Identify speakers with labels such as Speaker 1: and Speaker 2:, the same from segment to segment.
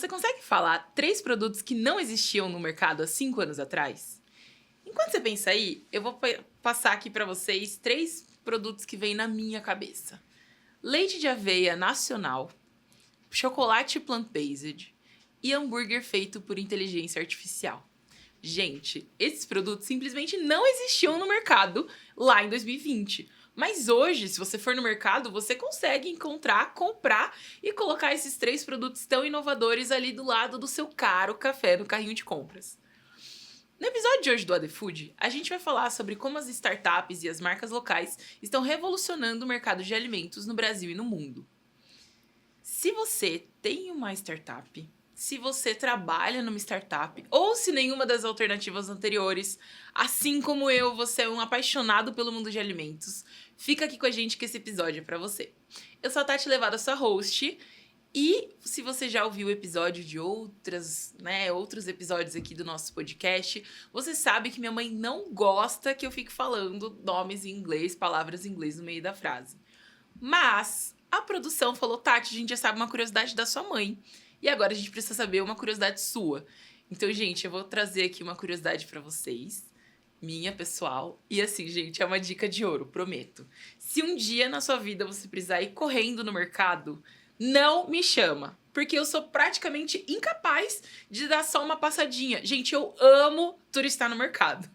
Speaker 1: consegue falar 3 produtos que não existiam no mercado há 5 anos atrás? Enquanto você pensa aí, eu vou passar aqui para vocês 3 produtos que vêm na minha cabeça. Leite de aveia nacional, chocolate plant-based e hambúrguer feito por inteligência artificial. Gente, esses produtos simplesmente não existiam no mercado lá em 2020. Mas hoje, se você for no mercado, você consegue encontrar, comprar e colocar esses 3 produtos tão inovadores ali do lado do seu caro café no carrinho de compras. No episódio de hoje do AD Food, a gente vai falar sobre como as startups e as marcas locais estão revolucionando o mercado de alimentos no Brasil e no mundo. Se você tem uma startup, se você trabalha numa startup, ou se nenhuma das alternativas anteriores, assim como eu, você é um apaixonado pelo mundo de alimentos, fica aqui com a gente que esse episódio é pra você. Eu sou a Tati Levada, sua host, e se você já ouviu o episódio de outros episódios aqui do nosso podcast, você sabe que minha mãe não gosta que eu fique falando nomes em inglês, palavras em inglês no meio da frase. Mas a produção falou, Tati, a gente já sabe uma curiosidade da sua mãe. E agora a gente precisa saber uma curiosidade sua. Então, gente, eu vou trazer aqui uma curiosidade pra vocês. Minha, pessoal. E assim, gente, é uma dica de ouro, prometo. Se um dia na sua vida você precisar ir correndo no mercado, não me chama. Porque eu sou praticamente incapaz de dar só uma passadinha. Gente, eu amo turistar no mercado.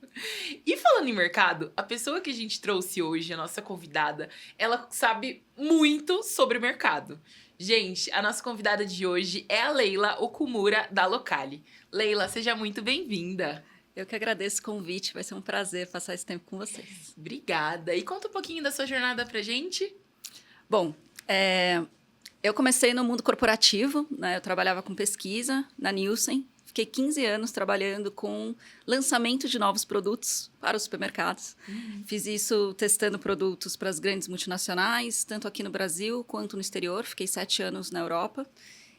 Speaker 1: E falando em mercado, a pessoa que a gente trouxe hoje, a nossa convidada, ela sabe muito sobre mercado. Gente, a nossa convidada de hoje é a Leila Okumura, da Locali. Leila, seja muito bem-vinda.
Speaker 2: Eu que agradeço o convite, vai ser um prazer passar esse tempo com vocês.
Speaker 1: Obrigada. E conta um pouquinho da sua jornada pra gente.
Speaker 2: Bom, eu comecei no mundo corporativo, né? Eu trabalhava com pesquisa na Nielsen. Fiquei 15 anos trabalhando com lançamento de novos produtos para os supermercados. Fiz isso testando produtos para as grandes multinacionais, tanto aqui no Brasil quanto no exterior. Fiquei 7 anos na Europa.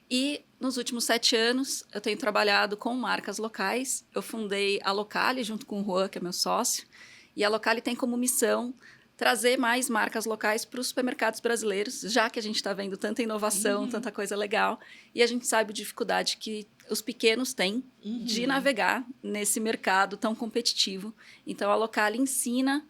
Speaker 2: E nos últimos 7 anos, eu tenho trabalhado com marcas locais. Eu fundei a Locali junto com o Juan, que é meu sócio. E a Locali tem como missão trazer mais marcas locais para os supermercados brasileiros, já que a gente está vendo tanta inovação, tanta coisa legal. E a gente sabe a dificuldade que os pequenos têm de navegar nesse mercado tão competitivo. Então, a Locali ensina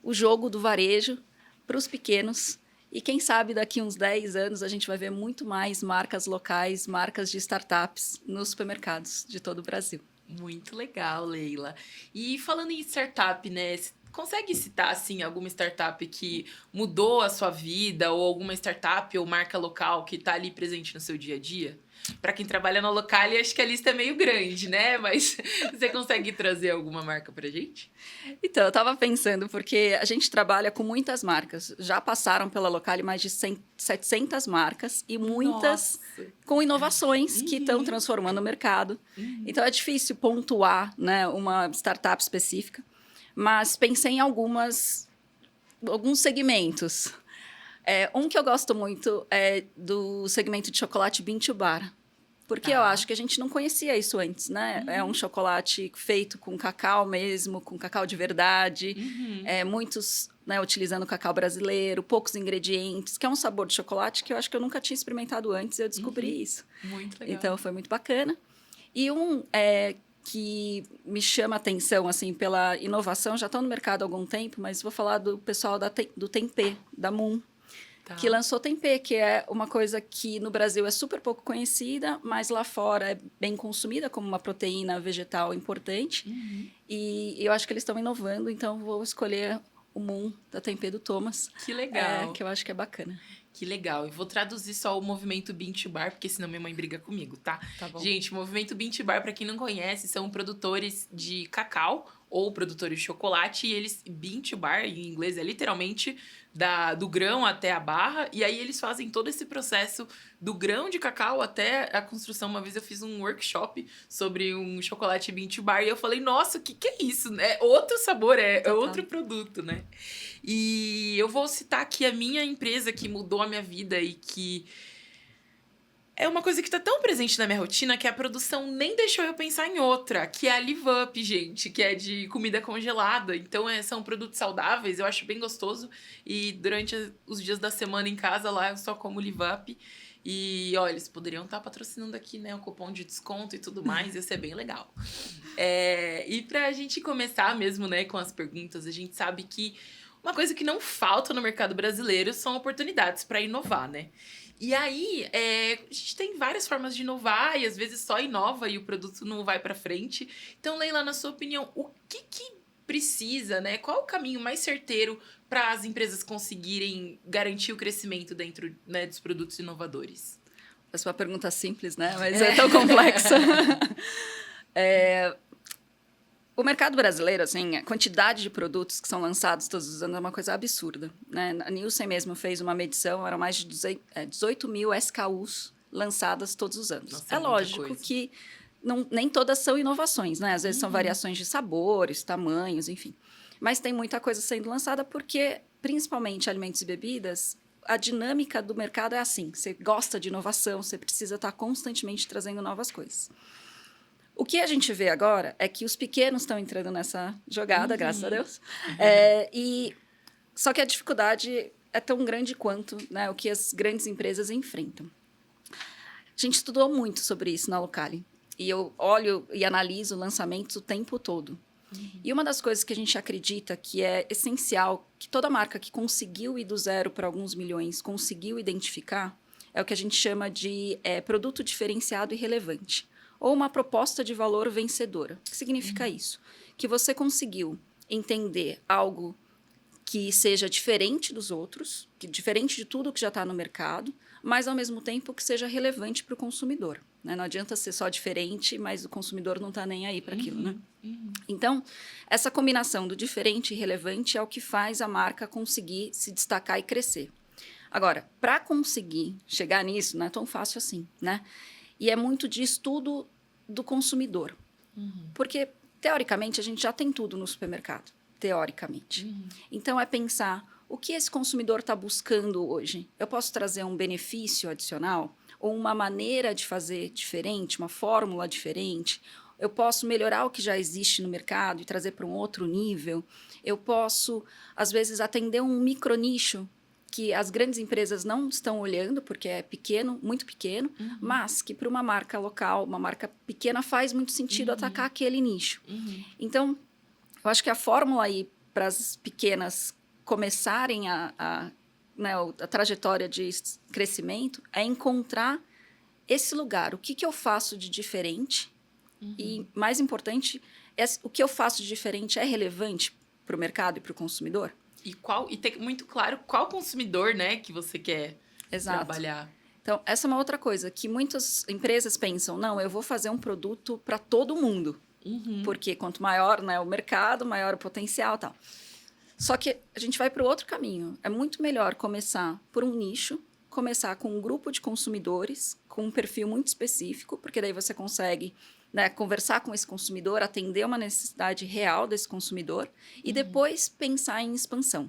Speaker 2: o jogo do varejo para os pequenos. E quem sabe daqui uns 10 anos a gente vai ver muito mais marcas locais, marcas de startups nos supermercados de todo o Brasil.
Speaker 1: Muito legal, Leila. E falando em startup, né? Consegue citar, assim, alguma startup que mudou a sua vida ou alguma startup ou marca local que está ali presente no seu dia a dia? Para quem trabalha na Locali, acho que a lista é meio grande, né? Mas você consegue trazer alguma marca pra gente?
Speaker 2: Então, eu estava pensando, porque a gente trabalha com muitas marcas. Já passaram pela Locali mais de 700 marcas e muitas com inovações que estão transformando o mercado. Então, é difícil pontuar, né, uma startup específica. Mas pensei em alguns segmentos. Um que eu gosto muito é do segmento de chocolate Bean to Bar. Porque eu acho que a gente não conhecia isso antes, né? É um chocolate feito com cacau mesmo, com cacau de verdade. Muitos, né, utilizando cacau brasileiro, poucos ingredientes, que é um sabor de chocolate que eu acho que eu nunca tinha experimentado antes e eu descobri isso.
Speaker 1: Muito legal.
Speaker 2: Então, foi muito bacana. E que me chama a atenção, assim, pela inovação, já estão no mercado há algum tempo, mas vou falar do pessoal do Tempê, da Moon, que lançou Tempê, que é uma coisa que no Brasil é super pouco conhecida, mas lá fora é bem consumida como uma proteína vegetal importante. E eu acho que eles estão inovando, então vou escolher o Moon da Tempê do Thomas.
Speaker 1: Que legal.
Speaker 2: Que eu acho que é bacana.
Speaker 1: Que legal. E vou traduzir só o movimento Bean to Bar, porque senão minha mãe briga comigo, tá?
Speaker 2: Tá bom.
Speaker 1: Gente, o movimento Bean to Bar, pra quem não conhece, são produtores de cacau ou produtores de chocolate. E eles, Bean to Bar, em inglês, é literalmente do grão até a barra. E aí eles fazem todo esse processo do grão de cacau até a construção. Uma vez eu fiz um workshop sobre um chocolate Bean to Bar e eu falei, nossa, o que é isso? É outro sabor, é outro produto, né? E eu vou citar aqui a minha empresa que mudou a minha vida e que é uma coisa que tá tão presente na minha rotina que a produção nem deixou eu pensar em outra, que é a Live Up, gente, que é de comida congelada. Então, são produtos saudáveis, eu acho bem gostoso. E durante os dias da semana em casa lá, eu só como Live Up. E, olha, eles poderiam estar patrocinando aqui, né, o cupom de desconto e tudo mais, ia ser bem legal. E pra gente começar mesmo, né, com as perguntas, a gente sabe que uma coisa que não falta no mercado brasileiro são oportunidades para inovar, né? E aí, a gente tem várias formas de inovar e às vezes só inova e o produto não vai para frente. Então, Leila, na sua opinião, o que precisa, né? Qual é o caminho mais certeiro para as empresas conseguirem garantir o crescimento dentro, né, dos produtos inovadores?
Speaker 2: Essa é uma pergunta simples, né? Mas é tão complexa. O mercado brasileiro, assim, a quantidade de produtos que são lançados todos os anos é uma coisa absurda, né? A Nielsen mesmo fez uma medição, eram mais de 18 mil SKUs lançadas todos os anos.
Speaker 1: Nossa,
Speaker 2: é
Speaker 1: muita
Speaker 2: lógico
Speaker 1: coisa.
Speaker 2: que nem todas são inovações, né? Às vezes são variações de sabores, tamanhos, enfim. Mas tem muita coisa sendo lançada porque, principalmente alimentos e bebidas, a dinâmica do mercado é assim. Você gosta de inovação, você precisa estar constantemente trazendo novas coisas. O que a gente vê agora é que os pequenos estão entrando nessa jogada, graças a Deus. Só que a dificuldade é tão grande quanto, né, o que as grandes empresas enfrentam. A gente estudou muito sobre isso na Lucali. E eu olho e analiso lançamentos o tempo todo. E uma das coisas que a gente acredita que é essencial, que toda marca que conseguiu ir do zero para alguns milhões conseguiu identificar, é o que a gente chama de produto diferenciado e relevante. Ou uma proposta de valor vencedora. O que significa isso? Que você conseguiu entender algo que seja diferente dos outros, diferente de tudo que já está no mercado, mas, ao mesmo tempo, que seja relevante para o consumidor. Né? Não adianta ser só diferente, mas o consumidor não está nem aí para aquilo. Né? Então, essa combinação do diferente e relevante é o que faz a marca conseguir se destacar e crescer. Agora, para conseguir chegar nisso, não é tão fácil assim, né? E é muito de estudo do consumidor. Porque, teoricamente, a gente já tem tudo no supermercado. Teoricamente. Então, é pensar o que esse consumidor está buscando hoje. Eu posso trazer um benefício adicional? Ou uma maneira de fazer diferente? Uma fórmula diferente? Eu posso melhorar o que já existe no mercado e trazer para um outro nível? Eu posso, às vezes, atender um micronicho que as grandes empresas não estão olhando, porque é pequeno, muito pequeno, mas que para uma marca local, uma marca pequena, faz muito sentido atacar aquele nicho. Então, eu acho que a fórmula aí para as pequenas começarem a trajetória de crescimento é encontrar esse lugar. O que eu faço de diferente? E, mais importante, o que eu faço de diferente é relevante para o mercado e para o consumidor?
Speaker 1: E ter muito claro qual consumidor, né, que você quer trabalhar.
Speaker 2: Então, essa é uma outra coisa que muitas empresas pensam, não, eu vou fazer um produto para todo mundo. Porque quanto maior, né, o mercado, maior o potencial e tal. Só que a gente vai para o outro caminho. É muito melhor começar por um nicho, começar com um grupo de consumidores, com um perfil muito específico, porque daí você consegue, né, conversar com esse consumidor, atender uma necessidade real desse consumidor e depois pensar em expansão.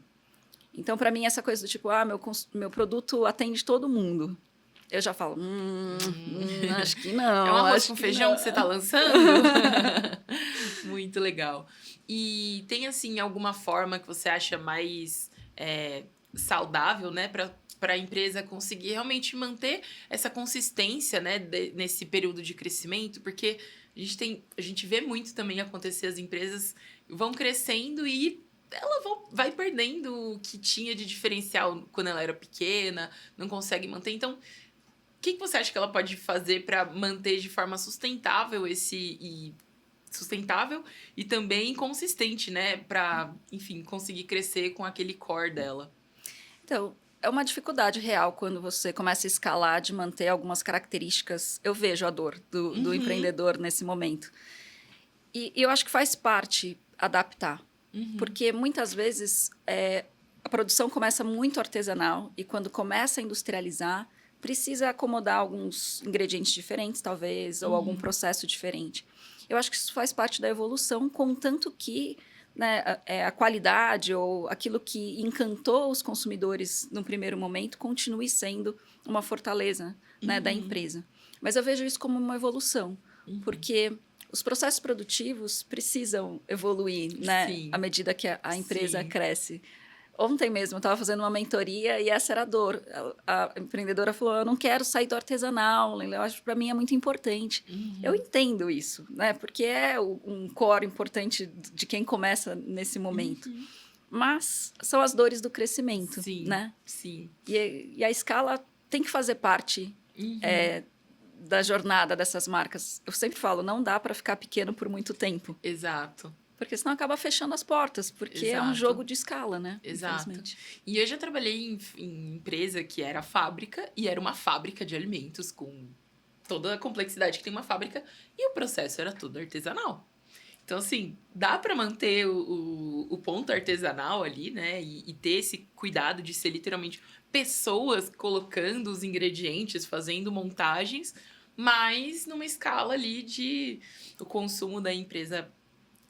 Speaker 2: Então, para mim, essa coisa do tipo, meu produto atende todo mundo. Eu já falo, acho que não.
Speaker 1: É um arroz com feijão que você está lançando? Muito legal. E tem, assim, alguma forma que você acha mais saudável, né, para a empresa conseguir realmente manter essa consistência, né, nesse período de crescimento? Porque a gente vê muito também acontecer, as empresas vão crescendo e ela vai perdendo o que tinha de diferencial quando ela era pequena, não consegue manter. Então, o que você acha que ela pode fazer para manter de forma sustentável e também consistente, né? Para, enfim, conseguir crescer com aquele core dela.
Speaker 2: Então, é uma dificuldade real quando você começa a escalar de manter algumas características. Eu vejo a dor do empreendedor nesse momento. E eu acho que faz parte adaptar. Porque muitas vezes a produção começa muito artesanal e quando começa a industrializar, precisa acomodar alguns ingredientes diferentes, talvez, ou algum processo diferente. Eu acho que isso faz parte da evolução, contanto que, né, a qualidade ou aquilo que encantou os consumidores no primeiro momento continue sendo uma fortaleza, né, da empresa. Mas eu vejo isso como uma evolução, porque os processos produtivos precisam evoluir, né, à medida que a empresa cresce. Ontem mesmo eu estava fazendo uma mentoria e essa era a dor. A empreendedora falou, eu não quero sair do artesanal, eu acho que para mim é muito importante. Eu entendo isso, né? Porque é um core importante de quem começa nesse momento. Mas são as dores do crescimento,
Speaker 1: Sim,
Speaker 2: né?
Speaker 1: sim.
Speaker 2: E a escala tem que fazer parte da jornada dessas marcas. Eu sempre falo, não dá para ficar pequeno por muito tempo.
Speaker 1: Exato.
Speaker 2: Porque senão acaba fechando as portas, porque é um jogo de escala, né?
Speaker 1: Exato.
Speaker 2: Infelizmente.
Speaker 1: E eu já trabalhei em empresa que era fábrica, e era uma fábrica de alimentos com toda a complexidade que tem uma fábrica, e o processo era tudo artesanal. Então, assim, dá para manter o ponto artesanal ali, né? E ter esse cuidado de ser literalmente pessoas colocando os ingredientes, fazendo montagens, mas numa escala ali de... O consumo da empresa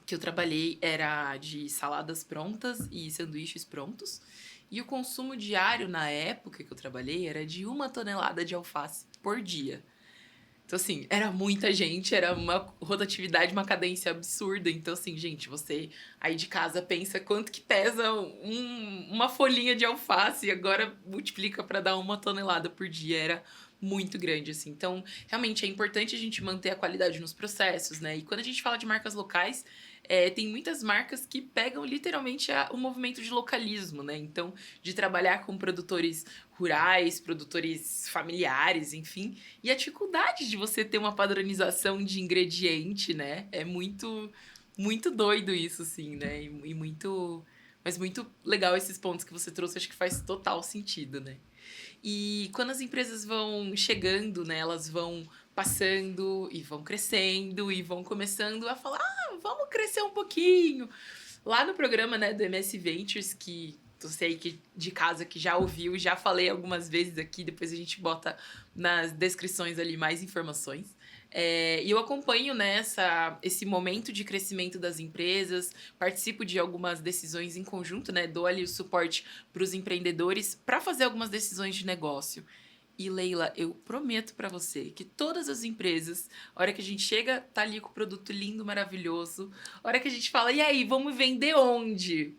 Speaker 1: que eu trabalhei era de saladas prontas e sanduíches prontos. E o consumo diário, na época que eu trabalhei, era de 1 tonelada de alface por dia. Então, assim, era muita gente, era uma rotatividade, uma cadência absurda. Então, assim, gente, você aí de casa pensa quanto que pesa uma folhinha de alface e agora multiplica para dar 1 tonelada por dia. Era muito grande, assim. Então, realmente é importante a gente manter a qualidade nos processos, né? E quando a gente fala de marcas locais, tem muitas marcas que pegam literalmente o movimento de localismo, né? Então, de trabalhar com produtores rurais, produtores familiares, enfim. E a dificuldade de você ter uma padronização de ingrediente, né? É muito, muito doido isso, assim, né? E muito... Mas muito legal esses pontos que você trouxe, acho que faz total sentido, né? E quando as empresas vão chegando, né? Elas vão passando e vão crescendo e vão começando a falar, vamos crescer um pouquinho. Lá no programa, né, do MS Ventures, que você aí que, de casa que já ouviu, já falei algumas vezes aqui, depois a gente bota nas descrições ali mais informações. E eu acompanho, né, esse momento de crescimento das empresas, participo de algumas decisões em conjunto, né, dou ali o suporte para os empreendedores para fazer algumas decisões de negócio. E, Leila, eu prometo pra você que todas as empresas, a hora que a gente chega, tá ali com o produto lindo, maravilhoso. A hora que a gente fala, e aí, vamos vender onde?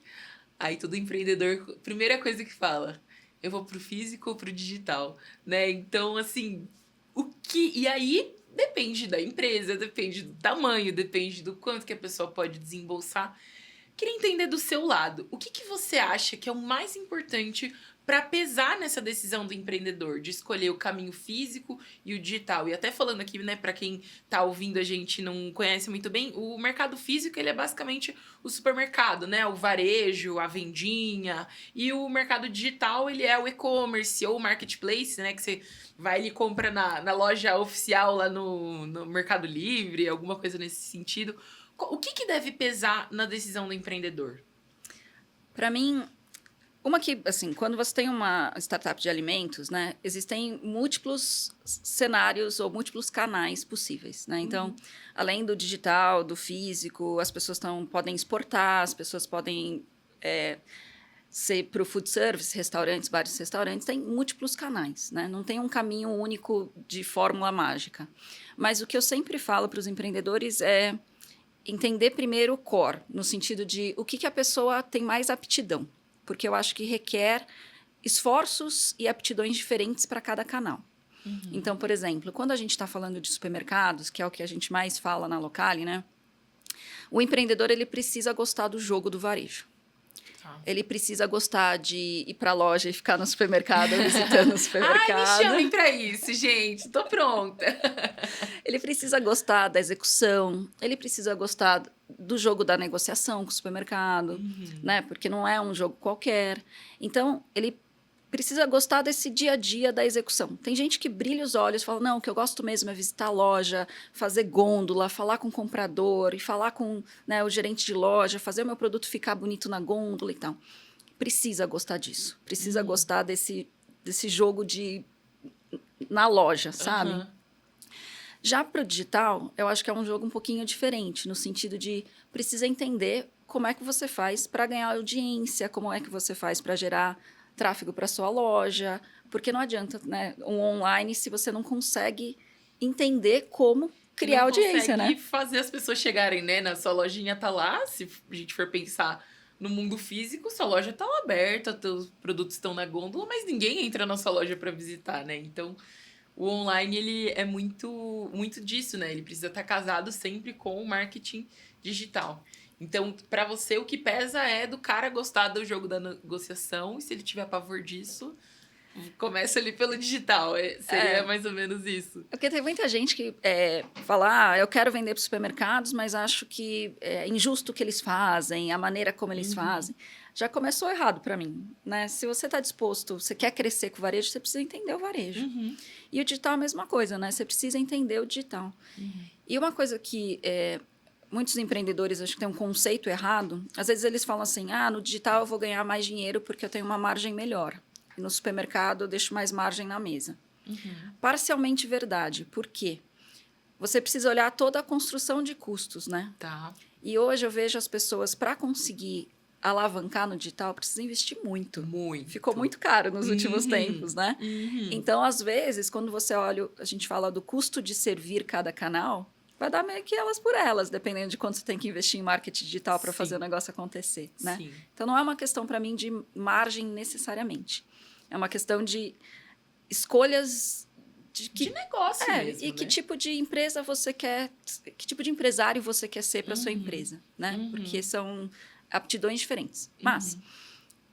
Speaker 1: Aí todo empreendedor, primeira coisa que fala, eu vou pro físico ou pro digital, né? Então, assim, E aí, depende da empresa, depende do tamanho, depende do quanto que a pessoa pode desembolsar. Queria entender do seu lado, o que você acha que é o mais importante para pesar nessa decisão do empreendedor de escolher o caminho físico e o digital? E até falando aqui, né, para quem tá ouvindo a gente não conhece muito bem, o mercado físico ele é basicamente o supermercado, né, o varejo, a vendinha, e o mercado digital ele é o e-commerce ou o marketplace, né, que você vai e compra na loja oficial lá no Mercado Livre, alguma coisa nesse sentido. O que deve pesar na decisão do empreendedor?
Speaker 2: Para mim, uma que, assim, quando você tem uma startup de alimentos, né, existem múltiplos cenários ou múltiplos canais possíveis, né? Então, além do digital, do físico, as pessoas podem exportar, as pessoas podem ser para o food service, restaurantes, vários restaurantes, tem múltiplos canais, né? Não tem um caminho único de fórmula mágica. Mas o que eu sempre falo para os empreendedores é entender primeiro o core, no sentido de o que a pessoa tem mais aptidão, porque eu acho que requer esforços e aptidões diferentes para cada canal. Então, por exemplo, quando a gente está falando de supermercados, que é o que a gente mais fala na Locali, né? O empreendedor ele precisa gostar do jogo do varejo. Ele precisa gostar de ir para a loja e ficar no supermercado, visitando o supermercado.
Speaker 1: Ai, me chamem para isso, gente. Tô pronta.
Speaker 2: Ele precisa gostar da execução, ele precisa gostar do jogo da negociação com o supermercado, né? Porque não é um jogo qualquer. Então, ele precisa gostar desse dia a dia da execução. Tem gente que brilha os olhos e fala, não, o que eu gosto mesmo é visitar a loja, fazer gôndola, falar com o comprador e falar com, né, o gerente de loja, fazer o meu produto ficar bonito na gôndola e tal. Precisa gostar disso. Precisa gostar desse jogo na loja, sabe? Já para o digital, eu acho que é um jogo um pouquinho diferente, no sentido de precisa entender como é que você faz para ganhar audiência, como é que você faz para gerar tráfego para sua loja, porque não adianta, né, um online se você não consegue entender como criar
Speaker 1: não
Speaker 2: audiência, né?
Speaker 1: consegue fazer as pessoas chegarem, né? Na sua lojinha tá lá, se a gente for pensar no mundo físico, sua loja tá lá aberta, teus produtos estão na gôndola, mas ninguém entra na sua loja para visitar, né? Então, o online, ele é muito, muito disso, né? Ele precisa estar casado sempre com o marketing digital. Então, para você, o que pesa é do cara gostar do jogo da negociação, e se ele tiver pavor disso, começa ali pelo digital. Seria mais ou menos isso.
Speaker 2: Porque tem muita gente que fala, eu quero vender para os supermercados, mas acho que é injusto o que eles fazem, a maneira como eles fazem. Já começou errado para mim, né? Se você está disposto, você quer crescer com o varejo, você precisa entender o varejo. E o digital é a mesma coisa, né? Você precisa entender o digital. E uma coisa que muitos empreendedores acho que têm um conceito errado, às vezes eles falam assim, no digital eu vou ganhar mais dinheiro porque eu tenho uma margem melhor. E no supermercado eu deixo mais margem na mesa. Parcialmente verdade. Por quê? Você precisa olhar toda a construção de custos, né?
Speaker 1: Tá.
Speaker 2: E hoje eu vejo as pessoas, para conseguir alavancar no digital, precisam investir muito.
Speaker 1: Muito.
Speaker 2: Ficou muito caro nos últimos tempos, né? Então, às vezes, quando você olha, a gente fala do custo de servir cada canal, vai dar meio que elas por elas, dependendo de quanto você tem que investir em marketing digital para fazer o negócio acontecer, né?
Speaker 1: Sim.
Speaker 2: Então, não é uma questão, para mim, de margem necessariamente. É uma questão de escolhas
Speaker 1: de negócio mesmo,
Speaker 2: e
Speaker 1: né?
Speaker 2: que tipo de empresa você quer, que tipo de empresário você quer ser para sua empresa, né? Porque são aptidões diferentes. Mas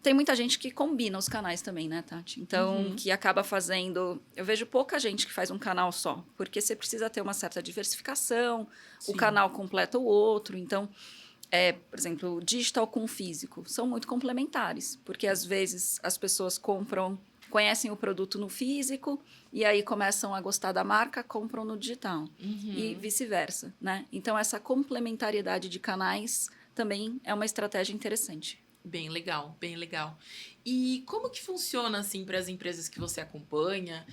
Speaker 2: tem muita gente que combina os canais também, né, Tati? Então, que acaba fazendo... Eu vejo pouca gente que faz um canal só, porque você precisa ter uma certa diversificação, o canal completa o outro. Então, por exemplo, o digital com o físico são muito complementares, porque às vezes as pessoas conhecem o produto no físico e aí começam a gostar da marca, compram no digital e vice-versa, né? Então, essa complementariedade de canais também é uma estratégia interessante.
Speaker 1: Bem legal, bem legal. E como que funciona, assim, para as empresas que você acompanha?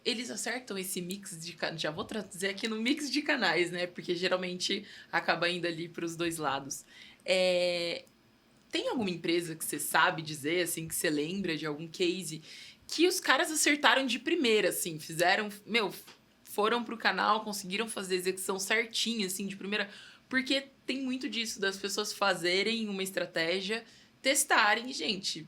Speaker 1: Eles acertam esse mix de... Já vou trazer aqui no mix de canais, né? Porque geralmente acaba indo ali para os dois lados. Tem alguma empresa que você sabe dizer, assim, que você lembra de algum case que os caras acertaram de primeira, assim, foram pro canal, conseguiram fazer a execução certinha, assim, de primeira... Porque tem muito disso, das pessoas fazerem uma estratégia, testarem, gente,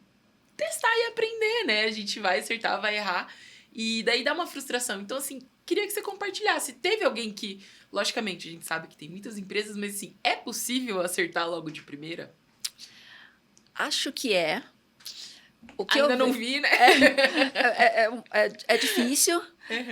Speaker 1: testar e aprender, né? A gente vai acertar, vai errar, e daí dá uma frustração. Então, assim, queria que você compartilhasse. Teve alguém que, logicamente, a gente sabe que tem muitas empresas, mas, assim, é possível acertar logo de primeira?
Speaker 2: Acho que é. O que
Speaker 1: Ainda não vi, né?
Speaker 2: É difícil,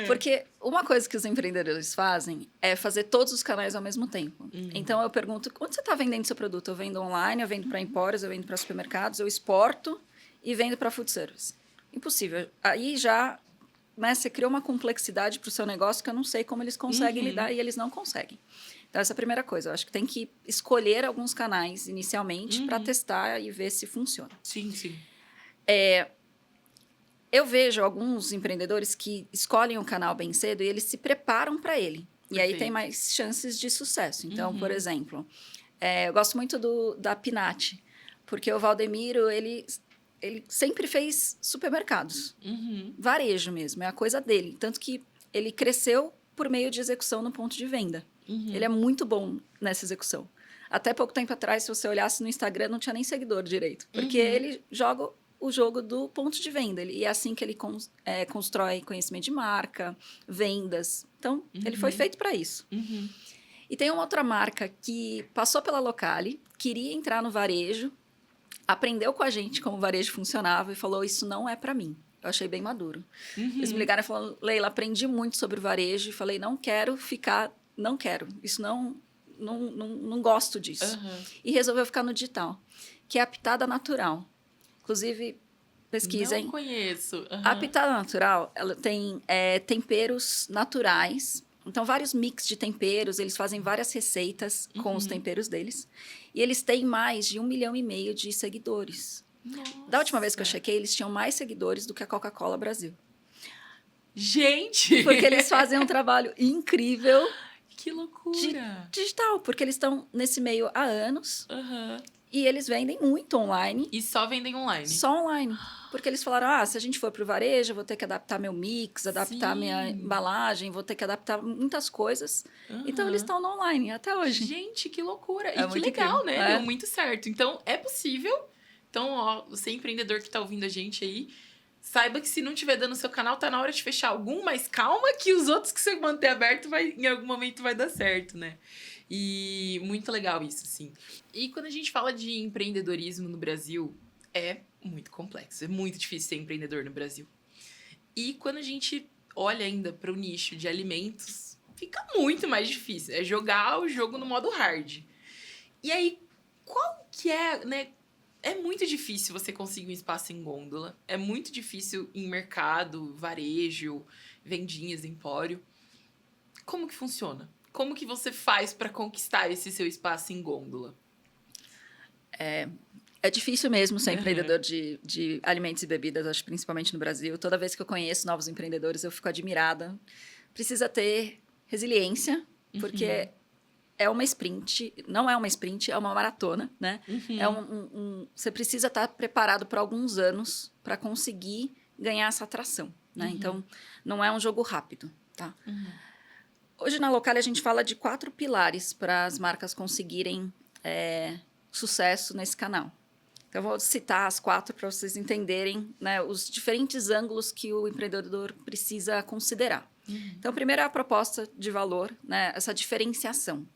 Speaker 2: porque uma coisa que os empreendedores fazem é fazer todos os canais ao mesmo tempo. Então, eu pergunto, onde você está vendendo seu produto? Eu vendo online, eu vendo para empórios, eu vendo para supermercados, eu exporto e vendo para food service. Impossível. Aí já você criou uma complexidade para o seu negócio que eu não sei como eles conseguem lidar e eles não conseguem. Então, essa é a primeira coisa. Eu acho que tem que escolher alguns canais inicialmente para testar e ver se funciona.
Speaker 1: Sim, sim.
Speaker 2: Eu vejo alguns empreendedores que escolhem o canal bem cedo e eles se preparam para ele. Perfeito. E aí tem mais chances de sucesso. Então, por exemplo, eu gosto muito da Pinati, porque o Valdemiro, ele sempre fez supermercados. Varejo mesmo, é a coisa dele. Tanto que ele cresceu por meio de execução no ponto de venda. Ele é muito bom nessa execução. Até pouco tempo atrás, se você olhasse no Instagram, não tinha nem seguidor direito. Porque ele joga o jogo do ponto de venda. E é assim que ele constrói conhecimento de marca, vendas. Então, ele foi feito para isso. E tem uma outra marca que passou pela Locali, queria entrar no varejo, aprendeu com a gente como o varejo funcionava e falou, isso não é para mim. Eu achei bem maduro. Eles me ligaram e falaram, Leila, aprendi muito sobre o varejo. E falei, não quero. Isso não gosto disso. E resolveu ficar no digital, que é a Pitada Natural. Inclusive, pesquisem.
Speaker 1: Não conheço.
Speaker 2: A Pitada Natural, ela tem temperos naturais. Então, vários mix de temperos. Eles fazem várias receitas com os temperos deles. E eles têm mais de 1,5 milhão de seguidores.
Speaker 1: Nossa.
Speaker 2: Da última vez que eu chequei, eles tinham mais seguidores do que a Coca-Cola Brasil.
Speaker 1: Gente!
Speaker 2: Porque eles fazem um trabalho incrível.
Speaker 1: Que loucura!
Speaker 2: Digital, porque eles estão nesse meio há anos. E eles vendem muito online.
Speaker 1: E só vendem online?
Speaker 2: Só online. Porque eles falaram, se a gente for para o varejo, eu vou ter que adaptar meu mix, adaptar minha
Speaker 1: Sim.
Speaker 2: embalagem, vou ter que adaptar muitas coisas. Então, eles
Speaker 1: Aham.
Speaker 2: estão no online até hoje.
Speaker 1: Gente, que loucura.
Speaker 2: É
Speaker 1: E que
Speaker 2: muito
Speaker 1: legal,
Speaker 2: incrível.
Speaker 1: né? Deu muito certo. Então, é possível. Então, ó, você empreendedor que tá ouvindo a gente aí, saiba que se não tiver dando no seu canal, tá na hora de fechar algum, mas calma que os outros que você manter aberto, em algum momento vai dar certo, né? E muito legal isso, sim. E quando a gente fala de empreendedorismo no Brasil, é muito complexo. É muito difícil ser empreendedor no Brasil. E quando a gente olha ainda para o nicho de alimentos, fica muito mais difícil. É jogar o jogo no modo hard. E aí, qual que é, né? É muito difícil você conseguir um espaço em gôndola. É muito difícil em mercado, varejo, vendinhas, empório. Como que funciona? Como que você faz para conquistar esse seu espaço em gôndola?
Speaker 2: É difícil mesmo ser empreendedor de alimentos e bebidas, acho principalmente no Brasil. Toda vez que eu conheço novos empreendedores, eu fico admirada. Precisa ter resiliência, porque é uma sprint, não é uma sprint, é uma maratona, né? Você precisa estar preparado por alguns anos para conseguir ganhar essa atração, né? Então, não é um jogo rápido, tá? Hoje, na Local, a gente fala de 4 pilares para as marcas conseguirem sucesso nesse canal. Então, eu vou citar as 4 para vocês entenderem, né, os diferentes ângulos que o empreendedor precisa considerar. Então, primeiro é a proposta de valor, né, essa diferenciação.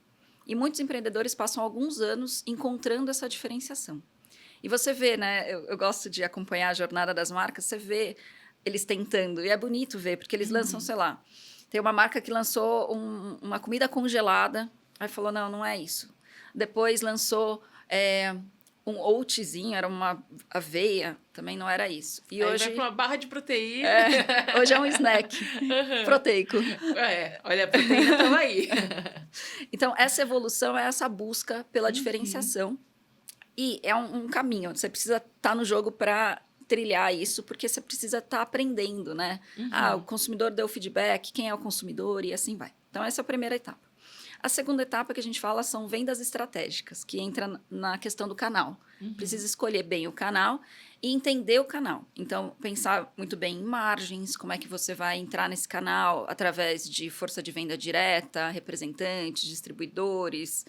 Speaker 2: E muitos empreendedores passam alguns anos encontrando essa diferenciação. E você vê, né, eu gosto de acompanhar a jornada das marcas, você vê eles tentando, e é bonito ver, porque eles lançam, sei lá, tem uma marca que lançou uma comida congelada, aí falou, não é isso. Depois lançou um oatzinho, era uma aveia, também não era isso. E
Speaker 1: aí
Speaker 2: hoje
Speaker 1: vai para uma barra de proteína.
Speaker 2: Hoje é um snack proteico.
Speaker 1: Olha, a proteína estava aí.
Speaker 2: Então, essa evolução é essa busca pela diferenciação. E é um caminho. Você precisa estar no jogo para trilhar isso, porque você precisa estar aprendendo, né? O consumidor deu feedback, quem é o consumidor e assim vai. Então, essa é a primeira etapa. A segunda etapa que a gente fala são vendas estratégicas, que entra na questão do canal. Precisa escolher bem o canal e entender o canal. Então, pensar muito bem em margens, como é que você vai entrar nesse canal através de força de venda direta, representantes, distribuidores,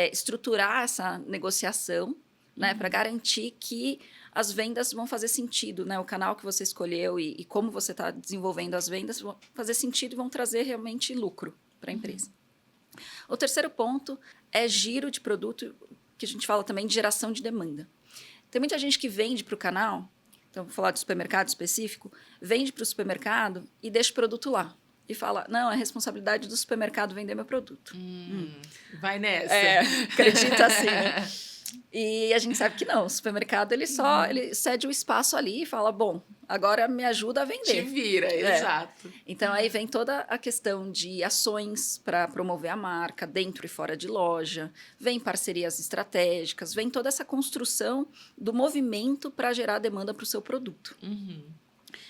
Speaker 2: estruturar essa negociação, né, para garantir que as vendas vão fazer sentido, né? O canal que você escolheu e como você está desenvolvendo as vendas vão fazer sentido e vão trazer realmente lucro para a empresa. O terceiro ponto é giro de produto, que a gente fala também de geração de demanda. Tem muita gente que vende para o canal, então vou falar de supermercado específico, vende para o supermercado e deixa o produto lá. E fala, não, é responsabilidade do supermercado vender meu produto.
Speaker 1: Vai nessa.
Speaker 2: Acredita assim, né? E a gente sabe que não, o supermercado ele cede o espaço ali e fala, bom, agora me ajuda a vender.
Speaker 1: Te vira, exato.
Speaker 2: Então aí vem toda a questão de ações para promover a marca dentro e fora de loja, vem parcerias estratégicas, vem toda essa construção do movimento para gerar demanda para o seu produto.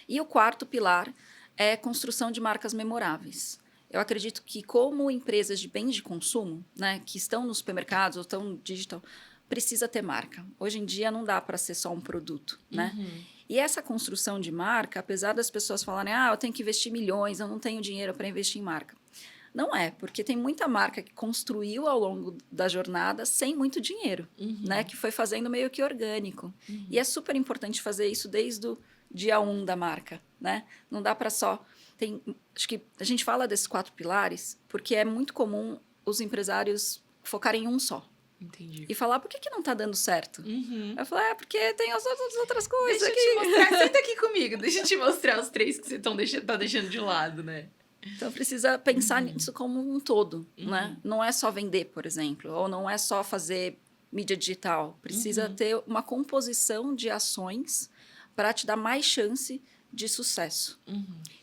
Speaker 2: E o quarto pilar é construção de marcas memoráveis. Eu acredito que como empresas de bens de consumo, né, que estão nos supermercados ou estão no digital, precisa ter marca. Hoje em dia não dá para ser só um produto, né? E essa construção de marca, apesar das pessoas falarem, eu tenho que investir milhões, eu não tenho dinheiro para investir em marca. Não é, porque tem muita marca que construiu ao longo da jornada sem muito dinheiro, né? Que foi fazendo meio que orgânico. E é super importante fazer isso desde o dia 1 da marca, né? Não dá para só... acho que a gente fala desses 4 pilares porque é muito comum os empresários focarem em um só.
Speaker 1: Entendi.
Speaker 2: E falar, por que não tá dando certo? Eu falo, porque tem as outras coisas
Speaker 1: Deixa
Speaker 2: aqui.
Speaker 1: eu te mostrar, senta aqui comigo, deixa eu te mostrar os 3 que você tá deixando de lado, né?
Speaker 2: Então, precisa pensar nisso como um todo, né? Não é só vender, por exemplo, ou não é só fazer mídia digital. Precisa ter uma composição de ações para te dar mais chance de sucesso.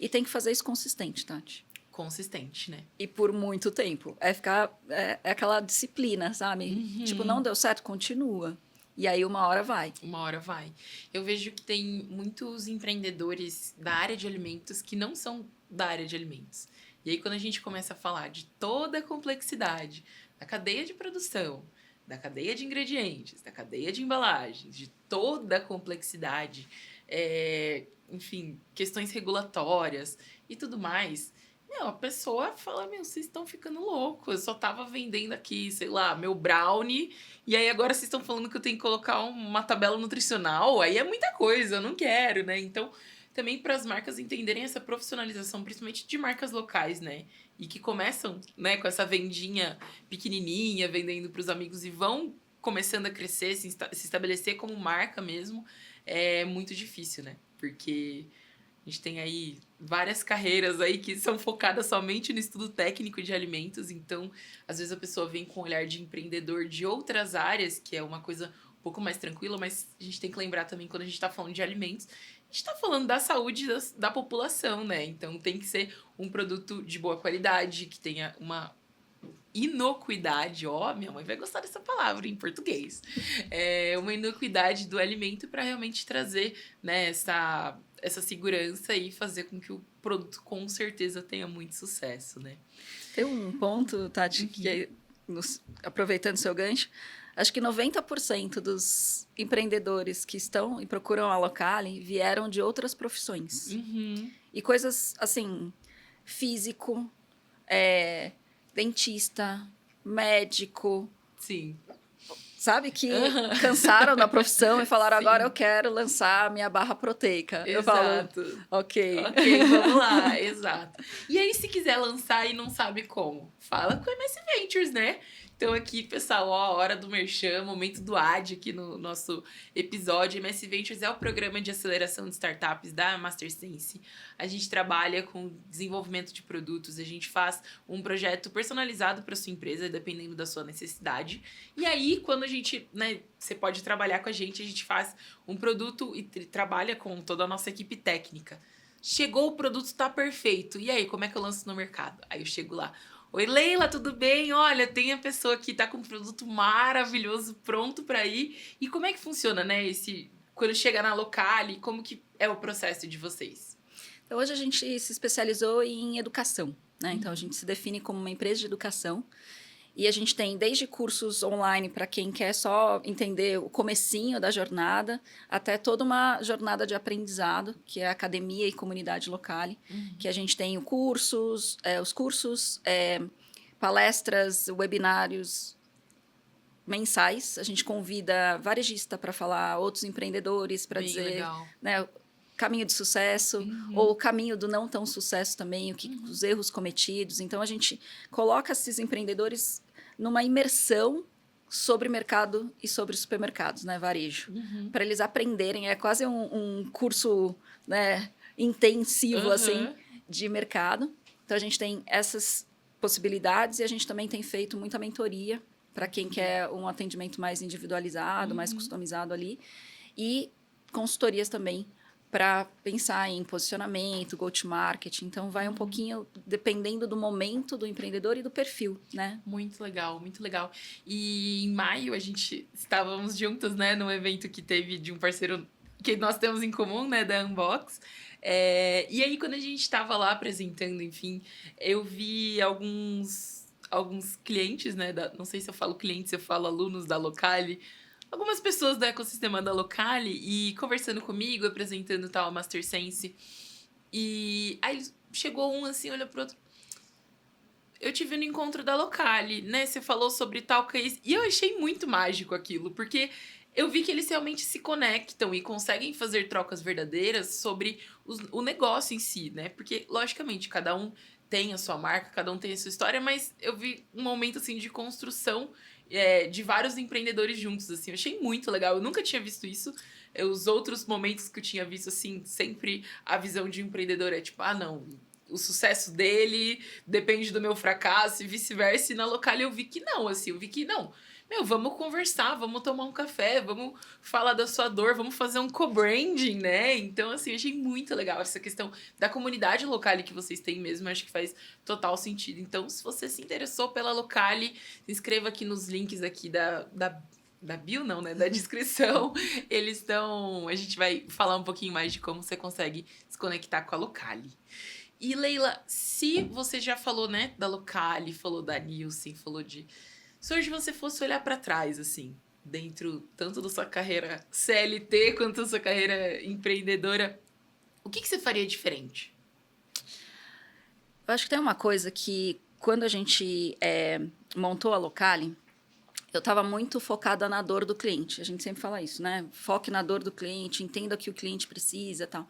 Speaker 2: E tem que fazer isso consistente, Tati.
Speaker 1: Consistente, né?
Speaker 2: E por muito tempo. É aquela disciplina, sabe? Tipo, não deu certo, continua. E aí uma hora vai.
Speaker 1: Uma hora vai. Eu vejo que tem muitos empreendedores da área de alimentos que não são da área de alimentos. E aí quando a gente começa a falar de toda a complexidade da cadeia de produção, da cadeia de ingredientes, da cadeia de embalagens, de toda a complexidade enfim, questões regulatórias e tudo mais. A pessoa fala, vocês estão ficando loucos, eu só tava vendendo aqui, sei lá, meu brownie, e aí agora vocês estão falando que eu tenho que colocar uma tabela nutricional, aí é muita coisa, eu não quero, né? Então, também para as marcas entenderem essa profissionalização, principalmente de marcas locais, né? E que começam, né, com essa vendinha pequenininha, vendendo para os amigos e vão começando a crescer, se estabelecer como marca mesmo, é muito difícil, né? Porque a gente tem aí várias carreiras aí que são focadas somente no estudo técnico de alimentos, então às vezes a pessoa vem com um olhar de empreendedor de outras áreas, que é uma coisa um pouco mais tranquila, mas a gente tem que lembrar também quando a gente está falando de alimentos, a gente está falando da saúde da população, né? Então tem que ser um produto de boa qualidade, que tenha uma inocuidade, minha mãe vai gostar dessa palavra em português. Uma inocuidade do alimento para realmente trazer, né, essa segurança e fazer com que o produto com certeza tenha muito sucesso, né?
Speaker 2: Tem um ponto, Tati, que aproveitando seu gancho, acho que 90% dos empreendedores que estão e procuram a Locale vieram de outras profissões. E coisas, assim, físico, dentista, médico.
Speaker 1: Sim.
Speaker 2: Sabe, que cansaram da profissão e falaram,
Speaker 1: Sim.
Speaker 2: agora eu quero lançar a minha barra proteica.
Speaker 1: Exato.
Speaker 2: Eu falo, ok,
Speaker 1: vamos lá, exato. E aí, se quiser lançar e não sabe como, fala com a MS Ventures, né? Então aqui, pessoal, hora do merchan, momento do ad aqui no nosso episódio. MS Ventures é o programa de aceleração de startups da MasterSense. A gente trabalha com desenvolvimento de produtos, a gente faz um projeto personalizado para sua empresa, dependendo da sua necessidade. E aí, quando a gente, né, você pode trabalhar com a gente faz um produto e trabalha com toda a nossa equipe técnica. Chegou, o produto tá perfeito. E aí, como é que eu lanço no mercado? Aí eu chego lá. Oi, Leila, tudo bem? Olha, tem a pessoa que tá com um produto maravilhoso pronto para ir. E como é que funciona, né? Quando chega na Locale, como que é o processo de vocês?
Speaker 2: Então, hoje a gente se especializou em educação, né? Então, a gente se define como uma empresa de educação. E a gente tem desde cursos online para quem quer só entender o comecinho da jornada, até toda uma jornada de aprendizado, que é a academia e comunidade Locale, que a gente tem os cursos, palestras, webinários mensais. A gente convida varejista para falar, outros empreendedores para dizer, né, caminho de sucesso, ou o caminho do não tão sucesso também, os erros cometidos. Então, a gente coloca esses empreendedores numa imersão sobre mercado e sobre supermercados, né, varejo, para eles aprenderem. É quase um curso, né, intensivo assim, de mercado. Então, a gente tem essas possibilidades e a gente também tem feito muita mentoria para quem quer um atendimento mais individualizado, mais customizado ali, e consultorias também para pensar em posicionamento, go-to-market. Então, vai um pouquinho dependendo do momento do empreendedor e do perfil, né?
Speaker 1: Muito legal, muito legal. E em maio, estávamos juntos, né, num evento que teve de um parceiro que nós temos em comum, né, da Unbox. E aí, quando a gente estava lá apresentando, enfim, eu vi alguns clientes, né, não sei se eu falo clientes, se eu falo alunos da Locale, algumas pessoas do ecossistema da Locale e conversando comigo, apresentando tal a MasterSense. E aí chegou um assim, olha pro outro. Eu tive no encontro da Locale, né? Você falou sobre tal case. E eu achei muito mágico aquilo, porque eu vi que eles realmente se conectam e conseguem fazer trocas verdadeiras sobre o negócio em si, né? Porque, logicamente, cada um tem a sua marca, cada um tem a sua história, mas eu vi um momento, assim, de construção de vários empreendedores juntos, assim. Eu achei muito legal. Eu nunca tinha visto isso. Os outros momentos que eu tinha visto, assim, sempre a visão de um empreendedor é tipo, não, o sucesso dele depende do meu fracasso e vice-versa. E na Locale eu vi que não, assim. Eu vi que não. Vamos conversar, vamos tomar um café, vamos falar da sua dor, vamos fazer um co-branding, né? Então, assim, eu achei muito legal essa questão da comunidade Locale que vocês têm mesmo, acho que faz total sentido. Então, se você se interessou pela Locale, se inscreva aqui nos links aqui da bio, não, né? Da descrição. Eles estão... A gente vai falar um pouquinho mais de como você consegue se conectar com a Locale. E, Leila, se você já falou, né, da Locale, falou da Nielsen, falou de... Se hoje você fosse olhar para trás, assim, dentro tanto da sua carreira CLT quanto da sua carreira empreendedora, o que você faria diferente?
Speaker 2: Eu acho que tem uma coisa que, quando a gente montou a Locali, eu estava muito focada na dor do cliente. A gente sempre fala isso, né? Foque na dor do cliente, entenda o que o cliente precisa e tal.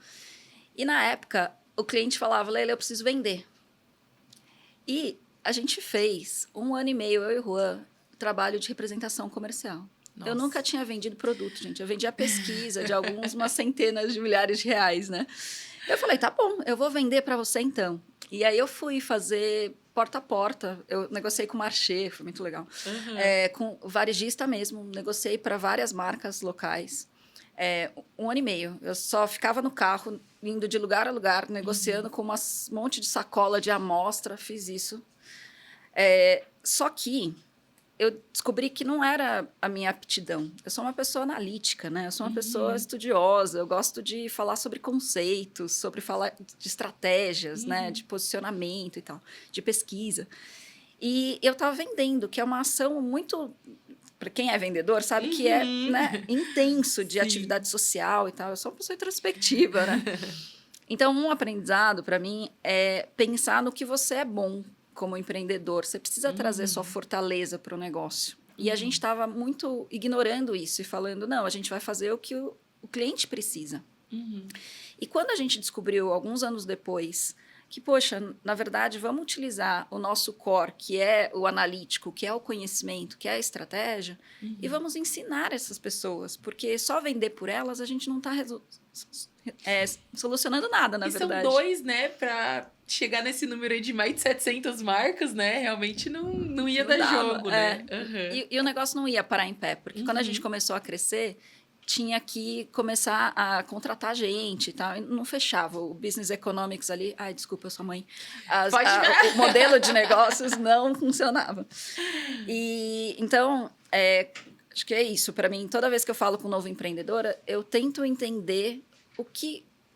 Speaker 2: E, na época, o cliente falava, Leila, eu preciso vender. E a gente fez 1 ano e meio, eu e o Juan, trabalho de representação comercial.
Speaker 1: Nossa.
Speaker 2: Eu nunca tinha vendido produto, gente. Eu vendia pesquisa de umas centenas de milhares de reais, né? Eu falei, tá bom, eu vou vender para você então. E aí eu fui fazer porta a porta. Eu negociei com o Marché, foi muito legal. Com varejista mesmo, negociei para várias marcas locais. 1 ano e meio. Eu só ficava no carro, indo de lugar a lugar, negociando com um monte de sacola de amostra, fiz isso. Só que eu descobri que não era a minha aptidão. Eu sou uma pessoa analítica, né? Eu sou uma pessoa estudiosa, eu gosto de falar sobre conceitos, sobre falar de estratégias, né? De posicionamento e tal, de pesquisa. E eu estava vendendo, que é uma ação muito... Para quem é vendedor, sabe que é, né, intenso de atividade social e tal. Eu sou uma pessoa introspectiva, né? Então, um aprendizado para mim é pensar no que você é bom como empreendedor. Você precisa trazer sua fortaleza para o negócio. E a gente estava muito ignorando isso e falando, não, a gente vai fazer o que o cliente precisa. E quando a gente descobriu, alguns anos depois, que, poxa, na verdade, vamos utilizar o nosso core, que é o analítico, que é o conhecimento, que é a estratégia, e vamos ensinar essas pessoas, porque só vender por elas, a gente não está solucionando nada, na verdade.
Speaker 1: São 2, né, para chegar nesse número aí de mais de 700 marcas, né, realmente não ia dar jogo, né?
Speaker 2: E o negócio não ia parar em pé, porque quando a gente começou a crescer, tinha que começar a contratar gente e tal, e não fechava. O Business Economics ali... Ai, desculpa, eu sou mãe. O modelo de negócios não funcionava. E, então, acho que é isso. Para mim, toda vez que eu falo com um novo empreendedor, eu tento entender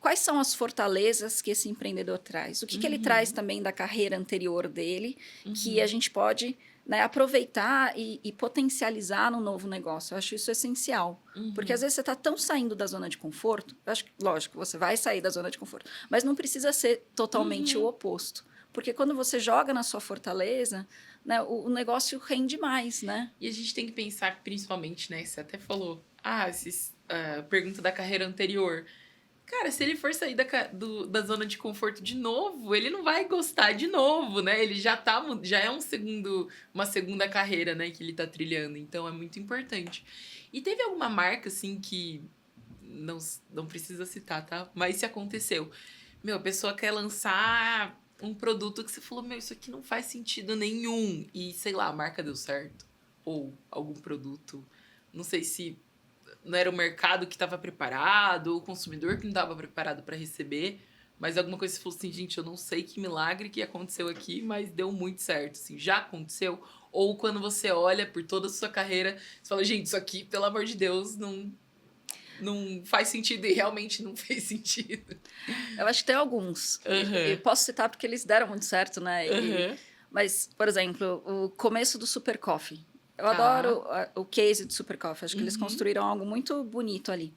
Speaker 2: quais são as fortalezas que esse empreendedor traz. O que ele traz também da carreira anterior dele, que a gente pode... né, aproveitar e potencializar no novo negócio. Eu acho isso essencial. Porque, às vezes, você está tão saindo da zona de conforto. Eu acho que, lógico, você vai sair da zona de conforto. Mas não precisa ser totalmente o oposto. Porque quando você joga na sua fortaleza, né, o negócio rende mais, né?
Speaker 1: E a gente tem que pensar, principalmente, né? Você até falou, pergunta da carreira anterior. Cara, se ele for sair da zona de conforto de novo, ele não vai gostar de novo, né? Ele já é uma segunda carreira, né, que ele tá trilhando. Então, é muito importante. E teve alguma marca, assim, que... Não precisa citar, tá? Mas se aconteceu. A pessoa quer lançar um produto que você falou, isso aqui não faz sentido nenhum. E, sei lá, a marca deu certo. Ou algum produto. Não sei se... não era o mercado que estava preparado, ou o consumidor que não estava preparado para receber, mas alguma coisa você falou assim, gente, eu não sei que milagre que aconteceu aqui, mas deu muito certo, assim, já aconteceu? Ou quando você olha por toda a sua carreira, você fala, gente, isso aqui, pelo amor de Deus, não faz sentido, e realmente não fez sentido.
Speaker 2: Eu acho que tem alguns. Eu posso citar porque eles deram muito certo, né? Mas, por exemplo, o começo do Super Coffee. Eu adoro o case do Super Coffee. Acho que eles construíram algo muito bonito ali.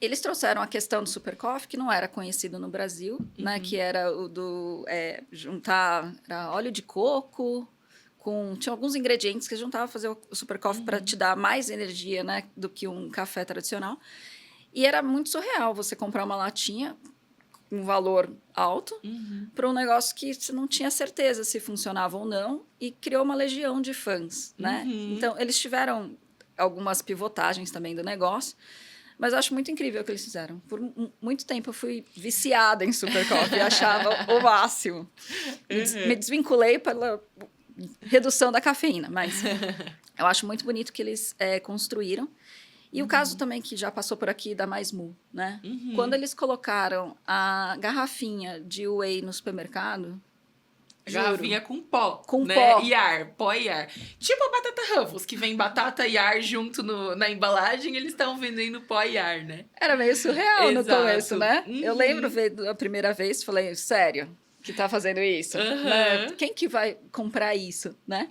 Speaker 2: Eles trouxeram a questão do Super Coffee, que não era conhecido no Brasil, né? Que era o do juntar óleo de coco tinha alguns ingredientes que juntavam para fazer o Super Coffee para te dar mais energia, né? Do que um café tradicional. E era muito surreal você comprar uma latinha um valor alto para um negócio que você não tinha certeza se funcionava ou não e criou uma legião de fãs, né? Então, eles tiveram algumas pivotagens também do negócio, mas eu acho muito incrível o que eles fizeram. Por muito tempo eu fui viciada em Super Coffee, achava o máximo. Me desvinculei pela redução da cafeína, mas eu acho muito bonito que eles construíram. E o caso também que já passou por aqui da Mais Mu, né? Quando eles colocaram a garrafinha de whey no supermercado...
Speaker 1: Garrafinha com pó,
Speaker 2: com
Speaker 1: né?
Speaker 2: pó.
Speaker 1: E ar, pó e ar. Tipo a batata Ruffles, que vem batata e ar junto na embalagem, eles estão vendendo pó e ar, né?
Speaker 2: Era meio surreal no começo, né? Eu lembro a primeira vez, falei, sério, que tá fazendo isso? Né? Quem que vai comprar isso, né?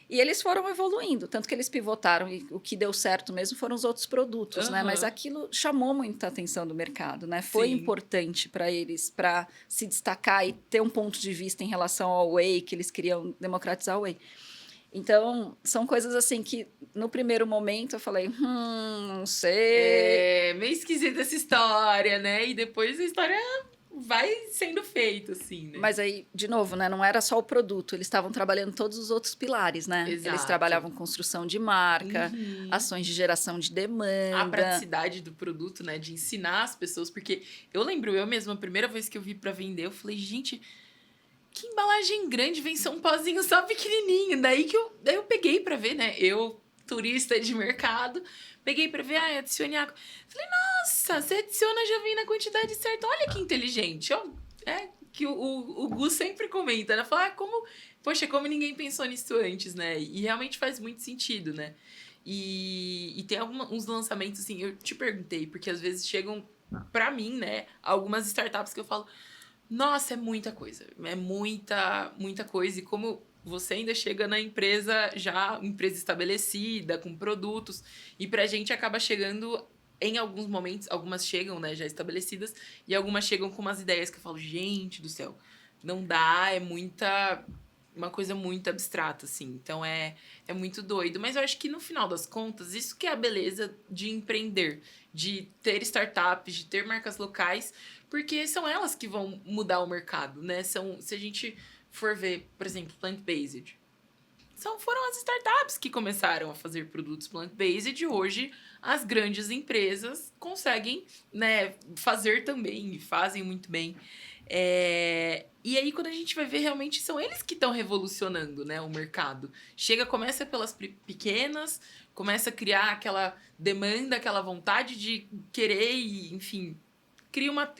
Speaker 2: E eles foram evoluindo, tanto que eles pivotaram e o que deu certo mesmo foram os outros produtos, né? Mas aquilo chamou muita atenção do mercado, né? Foi importante para eles, para se destacar e ter um ponto de vista em relação ao whey, que eles queriam democratizar o whey. Então, são coisas assim que, no primeiro momento, eu falei, não sei.
Speaker 1: É meio esquisita essa história, né? E depois a história vai sendo feita, assim, né?
Speaker 2: Mas aí, de novo, né, não era só o produto, eles estavam trabalhando todos os outros pilares, né?
Speaker 1: Exato.
Speaker 2: Eles trabalhavam construção de marca, ações de geração de demanda.
Speaker 1: A praticidade do produto, né? De ensinar as pessoas, porque eu lembro, eu mesma, a primeira vez que eu vi pra vender, eu falei, gente, que embalagem grande, vem só um pozinho só pequenininho. Daí eu peguei pra ver, né? Eu, turista de mercado, peguei pra ver, adicione água. Falei, nossa, você adiciona, já vem na quantidade certa. Olha que inteligente. Que o Gu sempre comenta, né? Fala, como ninguém pensou nisso antes, né? E realmente faz muito sentido, né? E tem uns lançamentos, assim, eu te perguntei, porque às vezes chegam pra mim, né? Algumas startups que eu falo, nossa, é muita coisa. É muita coisa. E como você ainda chega na empresa, já empresa estabelecida, com produtos, e pra gente acaba chegando em alguns momentos, algumas chegam, né, já estabelecidas, e algumas chegam com umas ideias que eu falo, gente do céu, não dá, uma coisa muito abstrata, assim. Então, é muito doido. Mas eu acho que, no final das contas, isso que é a beleza de empreender, de ter startups, de ter marcas locais, porque são elas que vão mudar o mercado, né? Se a gente for ver, por exemplo, plant-based, foram as startups que começaram a fazer produtos plant-based e hoje as grandes empresas conseguem, né, fazer também e fazem muito bem. E aí, quando a gente vai ver, realmente são eles que estão revolucionando, né, o mercado. Começa pelas pequenas, começa a criar aquela demanda, aquela vontade de querer e, enfim,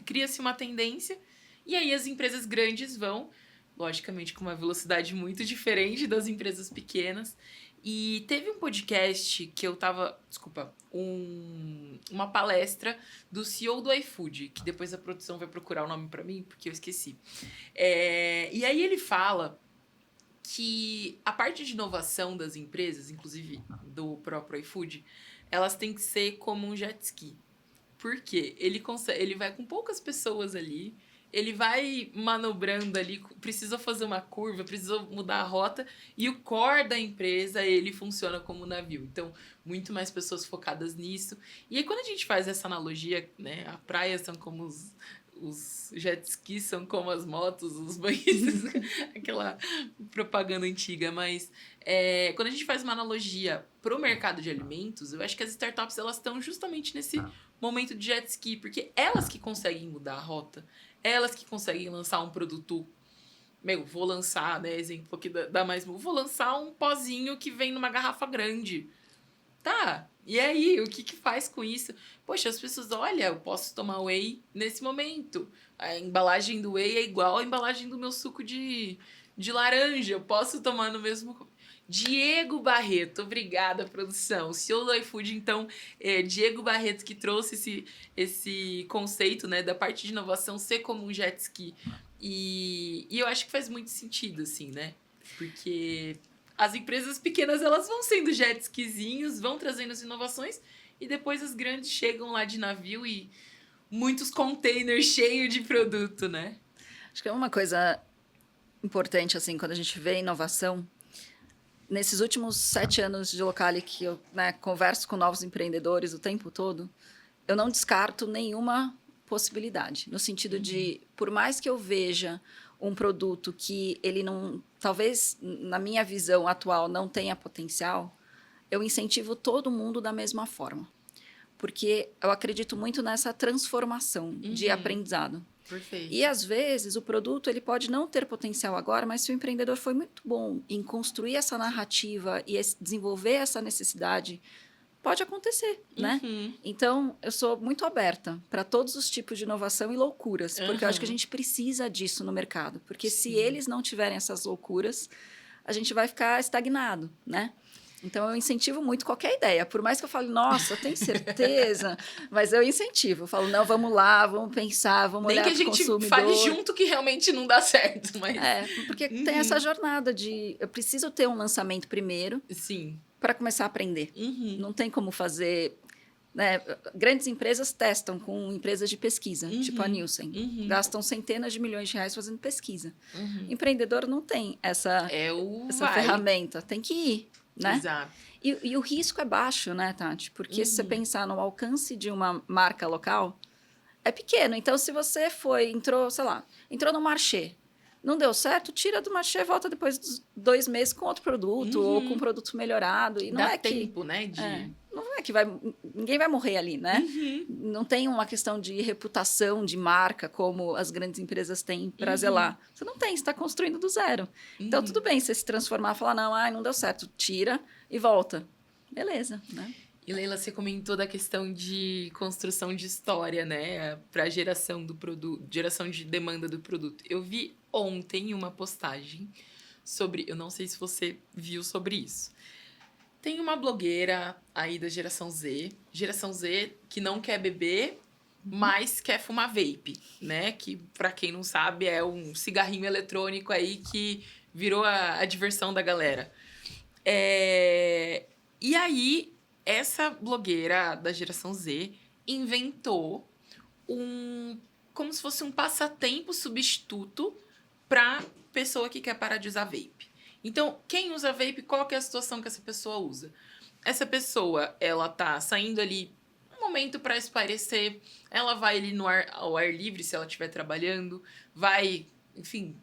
Speaker 1: cria-se uma tendência. E aí as empresas grandes vão, logicamente, com uma velocidade muito diferente das empresas pequenas. E teve um podcast que eu tava... Desculpa. Uma palestra do CEO do iFood, que depois a produção vai procurar o nome pra mim, porque eu esqueci. E aí ele fala que a parte de inovação das empresas, inclusive do próprio iFood, elas têm que ser como um jet ski. Por quê? Ele vai com poucas pessoas ali, ele vai manobrando ali, precisa fazer uma curva, precisa mudar a rota, e o core da empresa, ele funciona como um navio. Então, muito mais pessoas focadas nisso. E aí, quando a gente faz essa analogia, né, a praia são como os jet skis são como as motos, os banhistas, aquela propaganda antiga, mas quando a gente faz uma analogia pro mercado de alimentos, eu acho que as startups elas estão justamente nesse momento de jet ski, porque elas que conseguem mudar a rota, elas que conseguem lançar um produto. Vou lançar, né, exemplo aqui da Mais Move, vou lançar um pozinho que vem numa garrafa grande. Tá, e aí, o que faz com isso? Poxa, as pessoas, olha, eu posso tomar whey nesse momento. A embalagem do whey é igual a embalagem do meu suco de laranja. Eu posso tomar no mesmo... Diego Barreto, obrigada, produção. O CEO do iFood, então, Diego Barreto, que trouxe esse conceito, né, da parte de inovação ser como um jet ski. E eu acho que faz muito sentido, assim, né? Porque as empresas pequenas, elas vão sendo jet skizinhos, vão trazendo as inovações, e depois as grandes chegam lá de navio e muitos containers cheios de produto, né?
Speaker 2: Acho que é uma coisa importante, assim, quando a gente vê inovação. Nesses últimos 7 anos de Locali, que eu, né, converso com novos empreendedores o tempo todo, eu não descarto nenhuma possibilidade. No sentido de, por mais que eu veja um produto que ele não, talvez na minha visão atual não tenha potencial, eu incentivo todo mundo da mesma forma. Porque eu acredito muito nessa transformação de aprendizado.
Speaker 1: Perfeito.
Speaker 2: E, às vezes, o produto ele pode não ter potencial agora, mas se o empreendedor foi muito bom em construir essa narrativa e desenvolver essa necessidade, pode acontecer, né? Então, eu sou muito aberta para todos os tipos de inovação e loucuras, porque eu acho que a gente precisa disso no mercado. Porque se eles não tiverem essas loucuras, a gente vai ficar estagnado, né? Então, eu incentivo muito qualquer ideia. Por mais que eu fale, nossa, tem certeza? Mas eu incentivo. Eu falo, não, vamos lá, vamos pensar, vamos
Speaker 1: Nem
Speaker 2: olhar
Speaker 1: que a
Speaker 2: para o
Speaker 1: gente
Speaker 2: consumidor.
Speaker 1: fale junto que realmente não dá certo, mas...
Speaker 2: Porque tem essa jornada de... Eu preciso ter um lançamento primeiro
Speaker 1: Sim.
Speaker 2: para começar a aprender. Não tem como fazer... Né? Grandes empresas testam com empresas de pesquisa, tipo a Nielsen. Gastam centenas de milhões de reais fazendo pesquisa. Empreendedor não tem essa ferramenta. Tem que ir, né?
Speaker 1: Exato.
Speaker 2: E o risco é baixo, né, Tati? Porque se você pensar no alcance de uma marca local, é pequeno. Então, se você entrou no Marché, não deu certo, tira do Marché e volta depois dos 2 meses com outro produto ou com um produto melhorado. E não
Speaker 1: Dá
Speaker 2: é
Speaker 1: tempo, né?
Speaker 2: não é que ninguém vai morrer ali, né? Não tem uma questão de reputação de marca como as grandes empresas têm para zelar. Você não tem, você está construindo do zero. Então, tudo bem você se transformar e falar, não deu certo, tira e volta. Beleza, né?
Speaker 1: E Leila, você comentou da questão de construção de história, né? Para geração do produto, geração de demanda do produto. Eu vi ontem uma postagem sobre, eu não sei se você viu sobre isso. Tem uma blogueira aí da geração Z que não quer beber, mas quer fumar vape, né? Que, para quem não sabe, é um cigarrinho eletrônico aí que virou a diversão da galera. E aí, essa blogueira da geração Z inventou como se fosse um passatempo substituto para pessoa que quer parar de usar vape. Então, quem usa vape, qual que é a situação que essa pessoa usa? Essa pessoa, ela tá saindo ali um momento para espairecer, ela vai ali ao ar livre, se ela estiver trabalhando, vai, enfim,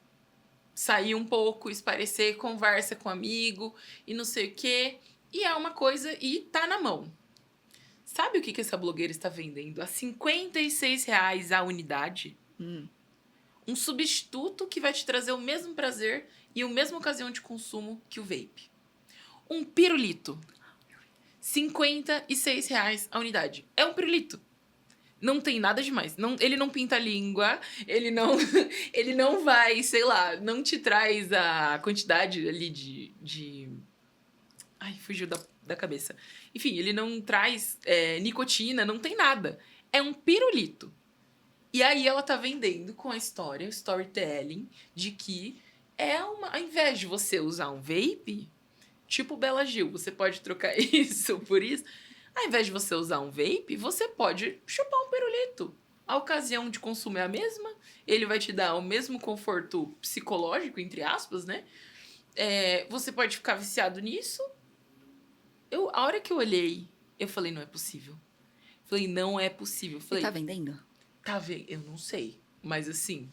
Speaker 1: sair um pouco, espairecer, conversa com um amigo e não sei o quê. E é uma coisa e tá na mão. Sabe o que essa blogueira está vendendo? A R$56 a unidade. Um substituto que vai te trazer o mesmo prazer e a mesma ocasião de consumo que o vape. Um pirulito. R$56 a unidade. É um pirulito. Não tem nada demais. Ele não pinta a língua, ele não vai, sei lá, não te traz a quantidade ali de... Ai, fugiu da cabeça. Enfim, ele não traz nicotina, não tem nada. É um pirulito. E aí ela tá vendendo com a história, o storytelling, de que ao invés de você usar um vape, tipo Bela Gil, você pode trocar isso por isso. Ao invés de você usar um vape, você pode chupar um pirulito. A ocasião de consumo é a mesma, ele vai te dar o mesmo conforto psicológico, entre aspas, né? Você pode ficar viciado nisso. A hora que eu olhei, eu falei, não é possível. Falei, não é possível. Falei,
Speaker 2: e tá vendendo?
Speaker 1: Tá vendo? Eu não sei. Mas assim...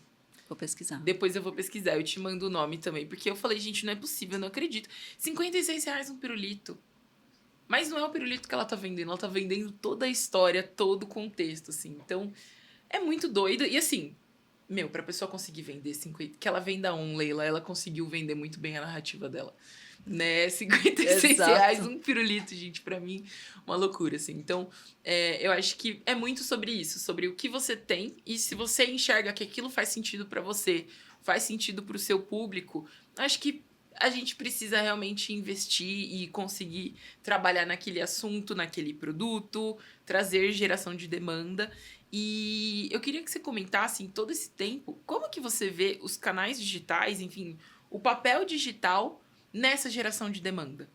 Speaker 2: Vou pesquisar.
Speaker 1: Depois eu vou pesquisar. Eu te mando o nome também. Porque eu falei, gente, não é possível. Eu não acredito. R$56 um pirulito. Mas não é o pirulito que ela tá vendendo. Ela tá vendendo toda a história, todo o contexto, assim. Então, é muito doido. E assim... pra pessoa conseguir vender 50... Que ela venda Leila. Ela conseguiu vender muito bem a narrativa dela. Né? R$56 um pirulito, gente, pra mim, uma loucura, assim. Então, eu acho que é muito sobre isso, sobre o que você tem e se você enxerga que aquilo faz sentido pra você, faz sentido pro seu público, acho que a gente precisa realmente investir e conseguir trabalhar naquele assunto, naquele produto, trazer geração de demanda. E eu queria que você comentasse, em todo esse tempo, como que você vê os canais digitais, enfim, o papel digital nessa geração de demanda.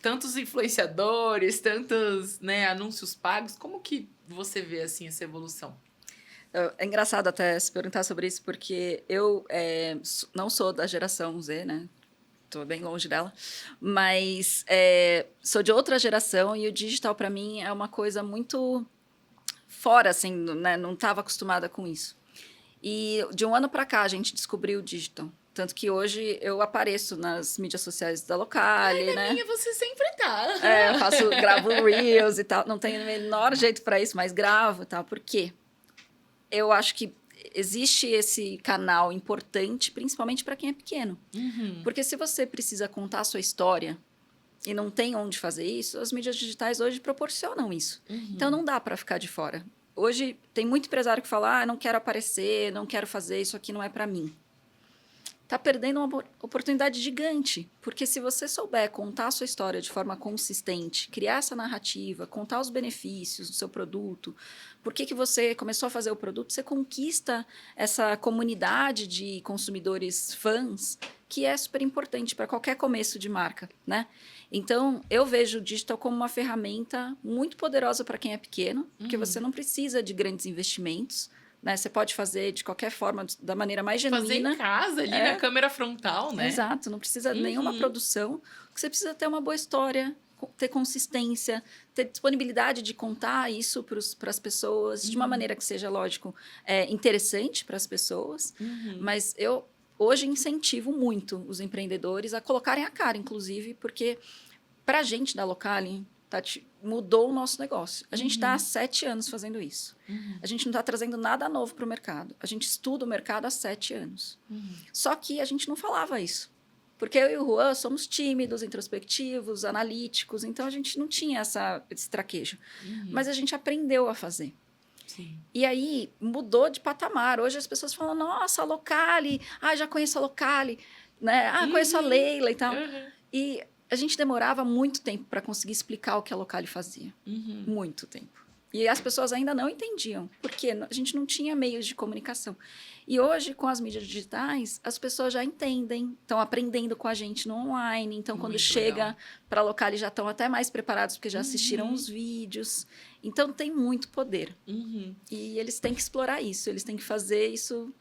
Speaker 1: Tantos influenciadores, tantos, né, anúncios pagos. Como que você vê assim essa evolução?
Speaker 2: É engraçado até se perguntar sobre isso, porque eu não sou da geração Z, né? Estou bem longe dela. Mas sou de outra geração e o digital, para mim, é uma coisa muito fora, assim, né? Não estava acostumada com isso. E de um ano para cá, a gente descobriu o digital. Tanto que hoje eu apareço nas mídias sociais da Locale, né?
Speaker 1: Minha, você sempre tá.
Speaker 2: Eu gravo Reels e tal. Não tenho o menor jeito para isso, mas gravo e tal. Por quê? Eu acho que existe esse canal importante, principalmente para quem é pequeno. Porque se você precisa contar a sua história e não tem onde fazer isso, as mídias digitais hoje proporcionam isso. Então, não dá para ficar de fora. Hoje, tem muito empresário que fala, não quero aparecer, não quero fazer, isso aqui não é para mim. está perdendo uma oportunidade gigante. Porque se você souber contar a sua história de forma consistente, criar essa narrativa, contar os benefícios do seu produto, por que você começou a fazer o produto, você conquista essa comunidade de consumidores fãs, que é super importante para qualquer começo de marca, né? Então, eu vejo o digital como uma ferramenta muito poderosa para quem é pequeno, porque você não precisa de grandes investimentos, né? Você pode fazer de qualquer forma, da maneira mais genuína.
Speaker 1: Fazer em casa, ali na câmera frontal, né?
Speaker 2: Exato, não precisa de nenhuma produção. O que você precisa é ter uma boa história, ter consistência, ter disponibilidade de contar isso para as pessoas, de uma maneira que seja, lógico, interessante para as pessoas. Mas eu hoje incentivo muito os empreendedores a colocarem a cara, inclusive, porque para a gente da Locali, Tati, mudou o nosso negócio. A gente está há 7 anos fazendo isso. A gente não está trazendo nada novo para o mercado. A gente estuda o mercado há 7 anos. Só que a gente não falava isso. Porque eu e o Juan somos tímidos, introspectivos, analíticos, então a gente não tinha esse traquejo. Mas a gente aprendeu a fazer.
Speaker 1: Sim.
Speaker 2: E aí mudou de patamar. Hoje as pessoas falam, nossa, a Locali, já conheço a Locali, né? Conheço a Leila e tal. E a gente demorava muito tempo para conseguir explicar o que a Locali fazia. Muito tempo. E as pessoas ainda não entendiam, porque a gente não tinha meios de comunicação. E hoje, com as mídias digitais, as pessoas já entendem, estão aprendendo com a gente no online. Então, quando chega para a Locali, já estão até mais preparados, porque já assistiram os vídeos. Então, tem muito poder. E eles têm que explorar isso, eles têm que fazer isso.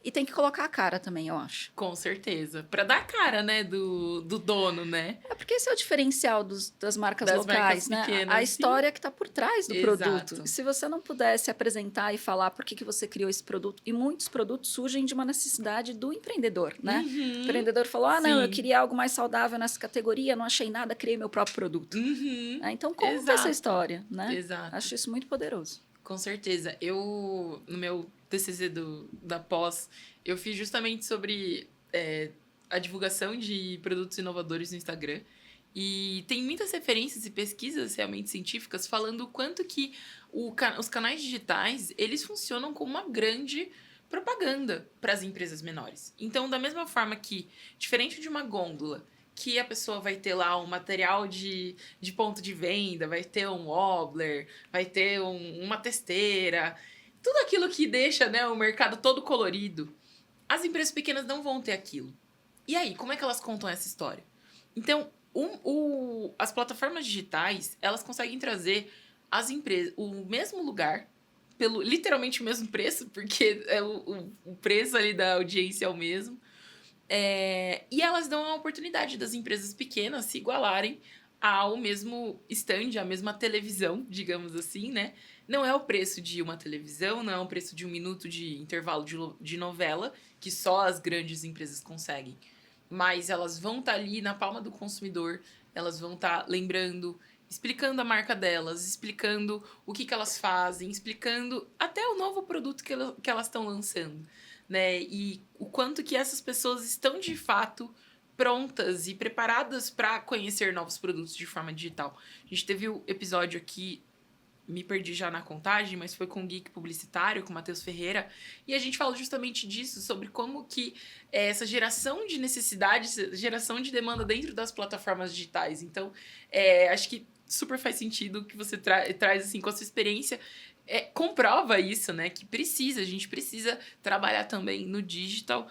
Speaker 2: E tem que colocar a cara também, eu acho.
Speaker 1: Com certeza. Pra dar a cara, né, do dono, né?
Speaker 2: Porque esse é o diferencial das marcas locais,
Speaker 1: marcas
Speaker 2: né?
Speaker 1: pequenas,
Speaker 2: A história que está por trás do
Speaker 1: Exato.
Speaker 2: produto. Se você não pudesse apresentar e falar por que você criou esse produto, e muitos produtos surgem de uma necessidade do empreendedor, né? O empreendedor falou, não, eu queria algo mais saudável nessa categoria, não achei nada, criei meu próprio produto. Então, conta essa história, né?
Speaker 1: Exato.
Speaker 2: Acho isso muito poderoso.
Speaker 1: Com certeza. Eu, no meu TCC da pós, eu fiz justamente sobre a divulgação de produtos inovadores no Instagram. E tem muitas referências e pesquisas realmente científicas falando o quanto que os canais digitais, eles funcionam como uma grande propaganda para as empresas menores. Então, da mesma forma que, diferente de uma gôndola, que a pessoa vai ter lá um material de ponto de venda, vai ter um wobbler, vai ter uma testeira, tudo aquilo que deixa, né, o mercado todo colorido. As empresas pequenas não vão ter aquilo. E aí, como é que elas contam essa história? Então, as plataformas digitais, elas conseguem trazer as empresas, o mesmo lugar, pelo literalmente o mesmo preço, porque o preço ali da audiência é o mesmo. E elas dão a oportunidade das empresas pequenas se igualarem ao mesmo stand, à mesma televisão, digamos assim, né? Não é o preço de uma televisão, não é o preço de 1 minuto de intervalo de novela, que só as grandes empresas conseguem. Mas elas vão estar ali na palma do consumidor, elas vão estar lembrando, explicando a marca delas, explicando o que elas fazem, explicando até o novo produto que elas estão lançando. Né? E o quanto que essas pessoas estão, de fato, prontas e preparadas para conhecer novos produtos de forma digital. A gente teve o episódio aqui, me perdi já na contagem, mas foi com o Geek Publicitário, com o Matheus Ferreira, e a gente falou justamente disso, sobre como que essa geração de necessidades, geração de demanda dentro das plataformas digitais. Então, acho que super faz sentido que você traz assim, com a sua experiência, comprova isso, né? Que a gente precisa trabalhar também no digital,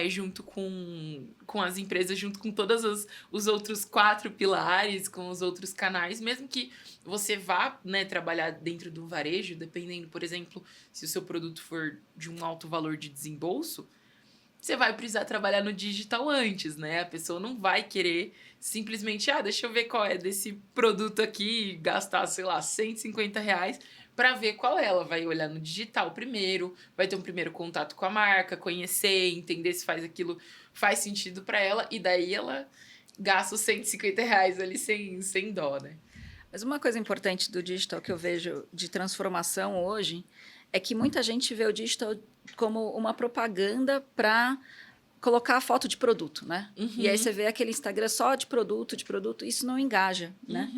Speaker 1: junto com as empresas, junto com todos os outros 4 pilares, com os outros canais, mesmo que você vá, né, trabalhar dentro do varejo, dependendo, por exemplo, se o seu produto for de um alto valor de desembolso, você vai precisar trabalhar no digital antes, né? A pessoa não vai querer simplesmente, deixa eu ver qual é desse produto aqui, gastar, sei lá, R$150 para ver qual é. Ela vai olhar no digital primeiro, vai ter um primeiro contato com a marca, conhecer, entender se faz sentido para ela, e daí ela gasta os R$150 ali sem dó, né?
Speaker 2: Mas uma coisa importante do digital que eu vejo de transformação hoje é que muita gente vê o digital como uma propaganda para colocar a foto de produto, né? E aí você vê aquele Instagram só de produto, isso não engaja, né?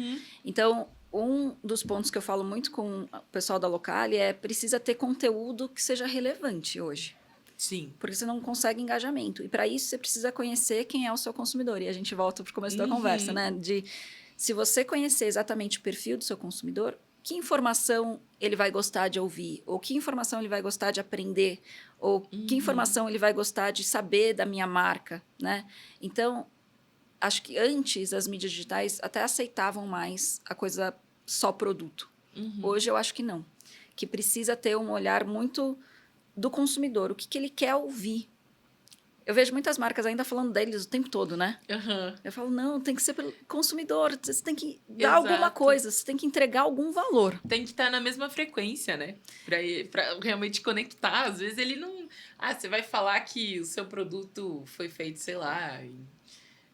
Speaker 2: Então, um dos pontos que eu falo muito com o pessoal da Locali precisa ter conteúdo que seja relevante hoje.
Speaker 1: Sim.
Speaker 2: Porque você não consegue engajamento. E para isso você precisa conhecer quem é o seu consumidor. E a gente volta para o começo da conversa, né? Se você conhecer exatamente o perfil do seu consumidor, que informação ele vai gostar de ouvir? Ou que informação ele vai gostar de aprender? Ou que informação ele vai gostar de saber da minha marca, né? Então, acho que antes as mídias digitais até aceitavam mais a coisa só produto. Hoje eu acho que não. Que precisa ter um olhar muito do consumidor. O que ele quer ouvir? Eu vejo muitas marcas ainda falando deles o tempo todo, né? Eu falo, não, tem que ser pelo consumidor. Você tem que dar alguma coisa. Você tem que entregar algum valor.
Speaker 1: Tem que estar na mesma frequência, né? Pra realmente conectar. Às vezes ele não... você vai falar que o seu produto foi feito, sei lá,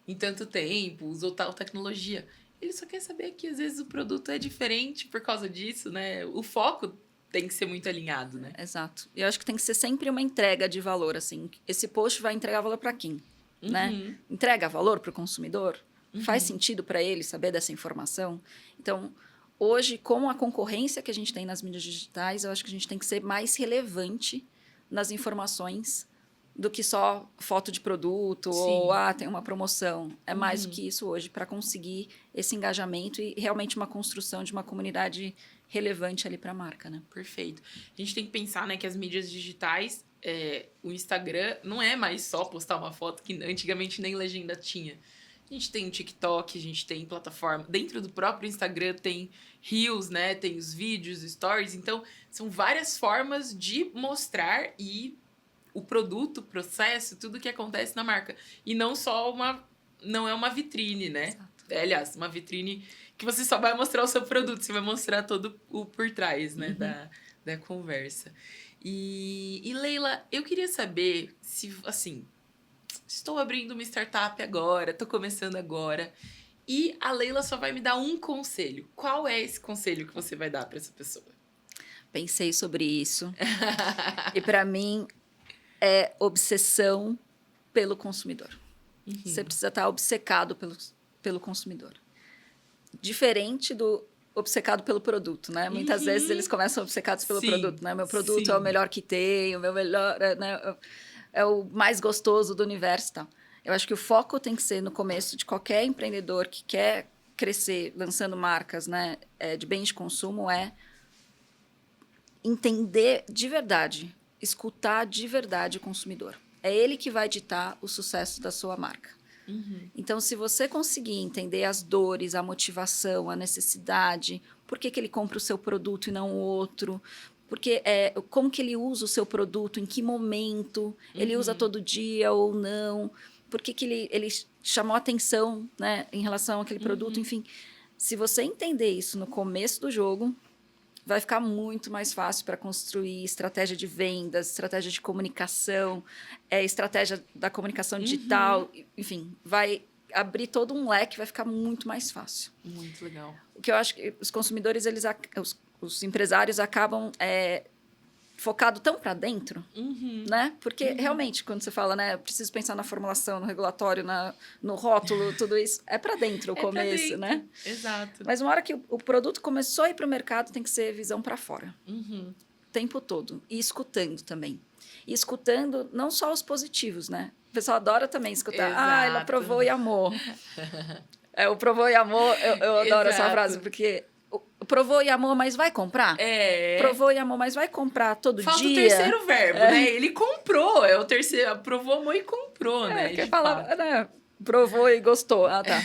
Speaker 1: em tanto tempo, usou tal tecnologia. Ele só quer saber que às vezes o produto é diferente por causa disso, né? O foco tem que ser muito alinhado, né?
Speaker 2: Exato. E eu acho que tem que ser sempre uma entrega de valor, assim. Esse post vai entregar valor para quem? Né? Entrega valor para o consumidor? Faz sentido para ele saber dessa informação? Então, hoje, com a concorrência que a gente tem nas mídias digitais, eu acho que a gente tem que ser mais relevante nas informações do que só foto de produto ou tem uma promoção. É mais do que isso hoje para conseguir esse engajamento e realmente uma construção de uma comunidade relevante ali para a marca, né?
Speaker 1: Perfeito. A gente tem que pensar, né, que as mídias digitais, o Instagram não é mais só postar uma foto que antigamente nem legenda tinha. A gente tem o TikTok, a gente tem plataforma. Dentro do próprio Instagram tem Reels, né? Tem os vídeos, stories. Então, são várias formas de mostrar o produto, o processo, tudo que acontece na marca. E não só não é uma vitrine, né?
Speaker 2: Exato.
Speaker 1: Aliás, uma vitrine que você só vai mostrar o seu produto, você vai mostrar todo o por trás, né? Da conversa. E Leila, eu queria saber se, assim, estou abrindo uma startup agora, estou começando agora, e a Leila só vai me dar um conselho. Qual é esse conselho que você vai dar para essa pessoa?
Speaker 2: Pensei sobre isso. E para mim é obsessão pelo consumidor. Você precisa estar obcecado pelo consumidor. Diferente do obcecado pelo produto, né? Muitas vezes eles começam obcecados pelo produto, né? Meu produto é o melhor que tem, o meu melhor, né? É o mais gostoso do universo e tal. Eu acho que o foco tem que ser no começo de qualquer empreendedor que quer crescer lançando marcas, né, de bens de consumo, é entender de verdade, escutar de verdade o consumidor. É ele que vai ditar o sucesso da sua marca. Então, se você conseguir entender as dores, a motivação, a necessidade, por que ele compra o seu produto e não o outro, como que ele usa o seu produto, em que momento, ele usa todo dia ou não, por que ele chamou atenção, né, em relação àquele produto, enfim. Se você entender isso no começo do jogo, vai ficar muito mais fácil para construir estratégia de vendas, estratégia de comunicação, estratégia da comunicação digital, enfim, vai abrir todo um leque, vai ficar muito mais fácil.
Speaker 1: Muito legal.
Speaker 2: O que eu acho que os consumidores, os empresários acabam focado tão para dentro, né? Porque realmente, quando você fala, né, preciso pensar na formulação, no regulatório, no rótulo, tudo isso, é para dentro o começo, né?
Speaker 1: Exato.
Speaker 2: Mas uma hora que o produto começou a ir para o mercado, tem que ser visão para fora. O tempo todo. E escutando também. E escutando não só os positivos, né? O pessoal adora também escutar.
Speaker 1: Exato.
Speaker 2: Ela provou e amou. O provou e amor, eu adoro essa frase, porque provou e amou, mas vai comprar? Provou e amou, mas vai comprar todo
Speaker 1: Falta
Speaker 2: dia?
Speaker 1: Falta o terceiro verbo, né? Ele comprou, é o terceiro, provou, amou e comprou, né?
Speaker 2: Que palavra, né? Provou e gostou. Ah, tá.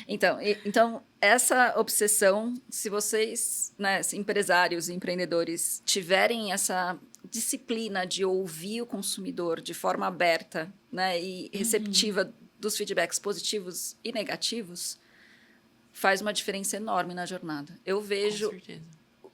Speaker 2: Então, essa obsessão, se vocês, né, empresários e empreendedores, tiverem essa disciplina de ouvir o consumidor de forma aberta, né, e receptiva dos feedbacks positivos e negativos, faz uma diferença enorme na jornada. Eu vejo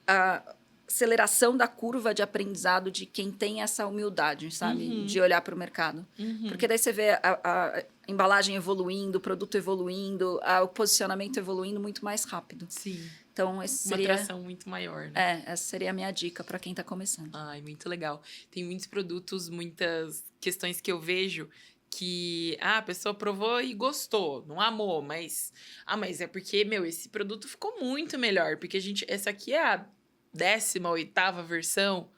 Speaker 2: a aceleração da curva de aprendizado de quem tem essa humildade, sabe? De olhar para o mercado. Porque daí você vê a embalagem evoluindo, o produto evoluindo, o posicionamento evoluindo muito mais rápido.
Speaker 1: Sim.
Speaker 2: Então, esse seria...
Speaker 1: Uma atração muito maior, né?
Speaker 2: Essa seria a minha dica para quem está começando.
Speaker 1: Ai, muito legal. Tem muitos produtos, muitas questões que eu vejo que a pessoa provou e gostou, não amou, mas é porque, esse produto ficou muito melhor, porque essa aqui é a 18ª versão.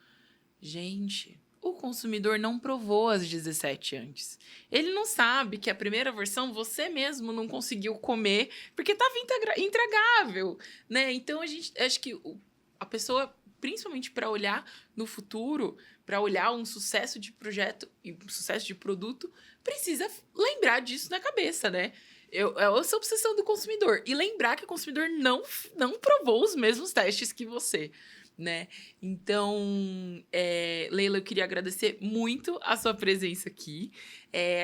Speaker 1: Gente, o consumidor não provou as 17 antes. Ele não sabe que a primeira versão você mesmo não conseguiu comer porque estava intragável, né? Então, acho que a pessoa, principalmente para olhar no futuro, para olhar um sucesso de projeto e um sucesso de produto, precisa lembrar disso na cabeça, né? É essa obsessão do consumidor. E lembrar que o consumidor não provou os mesmos testes que você, né? Então, Leila, eu queria agradecer muito a sua presença aqui.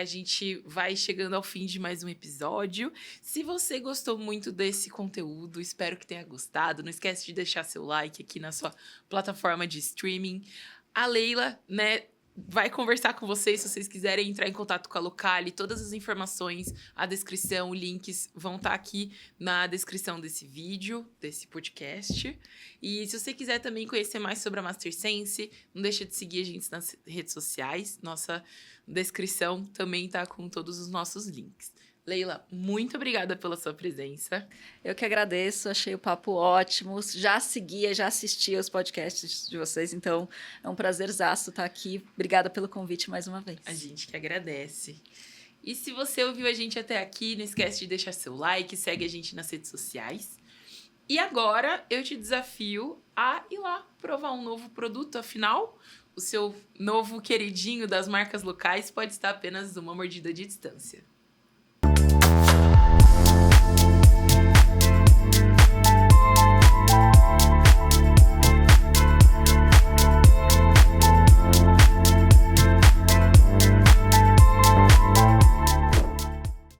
Speaker 1: A gente vai chegando ao fim de mais um episódio. Se você gostou muito desse conteúdo, espero que tenha gostado. Não esquece de deixar seu like aqui na sua plataforma de streaming. A Leila, né, vai conversar com vocês se vocês quiserem entrar em contato com a Locali. Todas as informações, a descrição, links vão estar aqui na descrição desse vídeo, desse podcast. E se você quiser também conhecer mais sobre a MasterSense, não deixa de seguir a gente nas redes sociais. Nossa descrição também está com todos os nossos links. Leila, muito obrigada pela sua presença.
Speaker 2: Eu que agradeço, achei o papo ótimo. Já seguia, já assistia os podcasts de vocês, então é um prazerzaço estar aqui. Obrigada pelo convite mais uma vez.
Speaker 1: A gente que agradece. E se você ouviu a gente até aqui, não esquece de deixar seu like, segue a gente nas redes sociais. E agora eu te desafio a ir lá provar um novo produto, afinal, o seu novo queridinho das marcas locais pode estar apenas uma mordida de distância.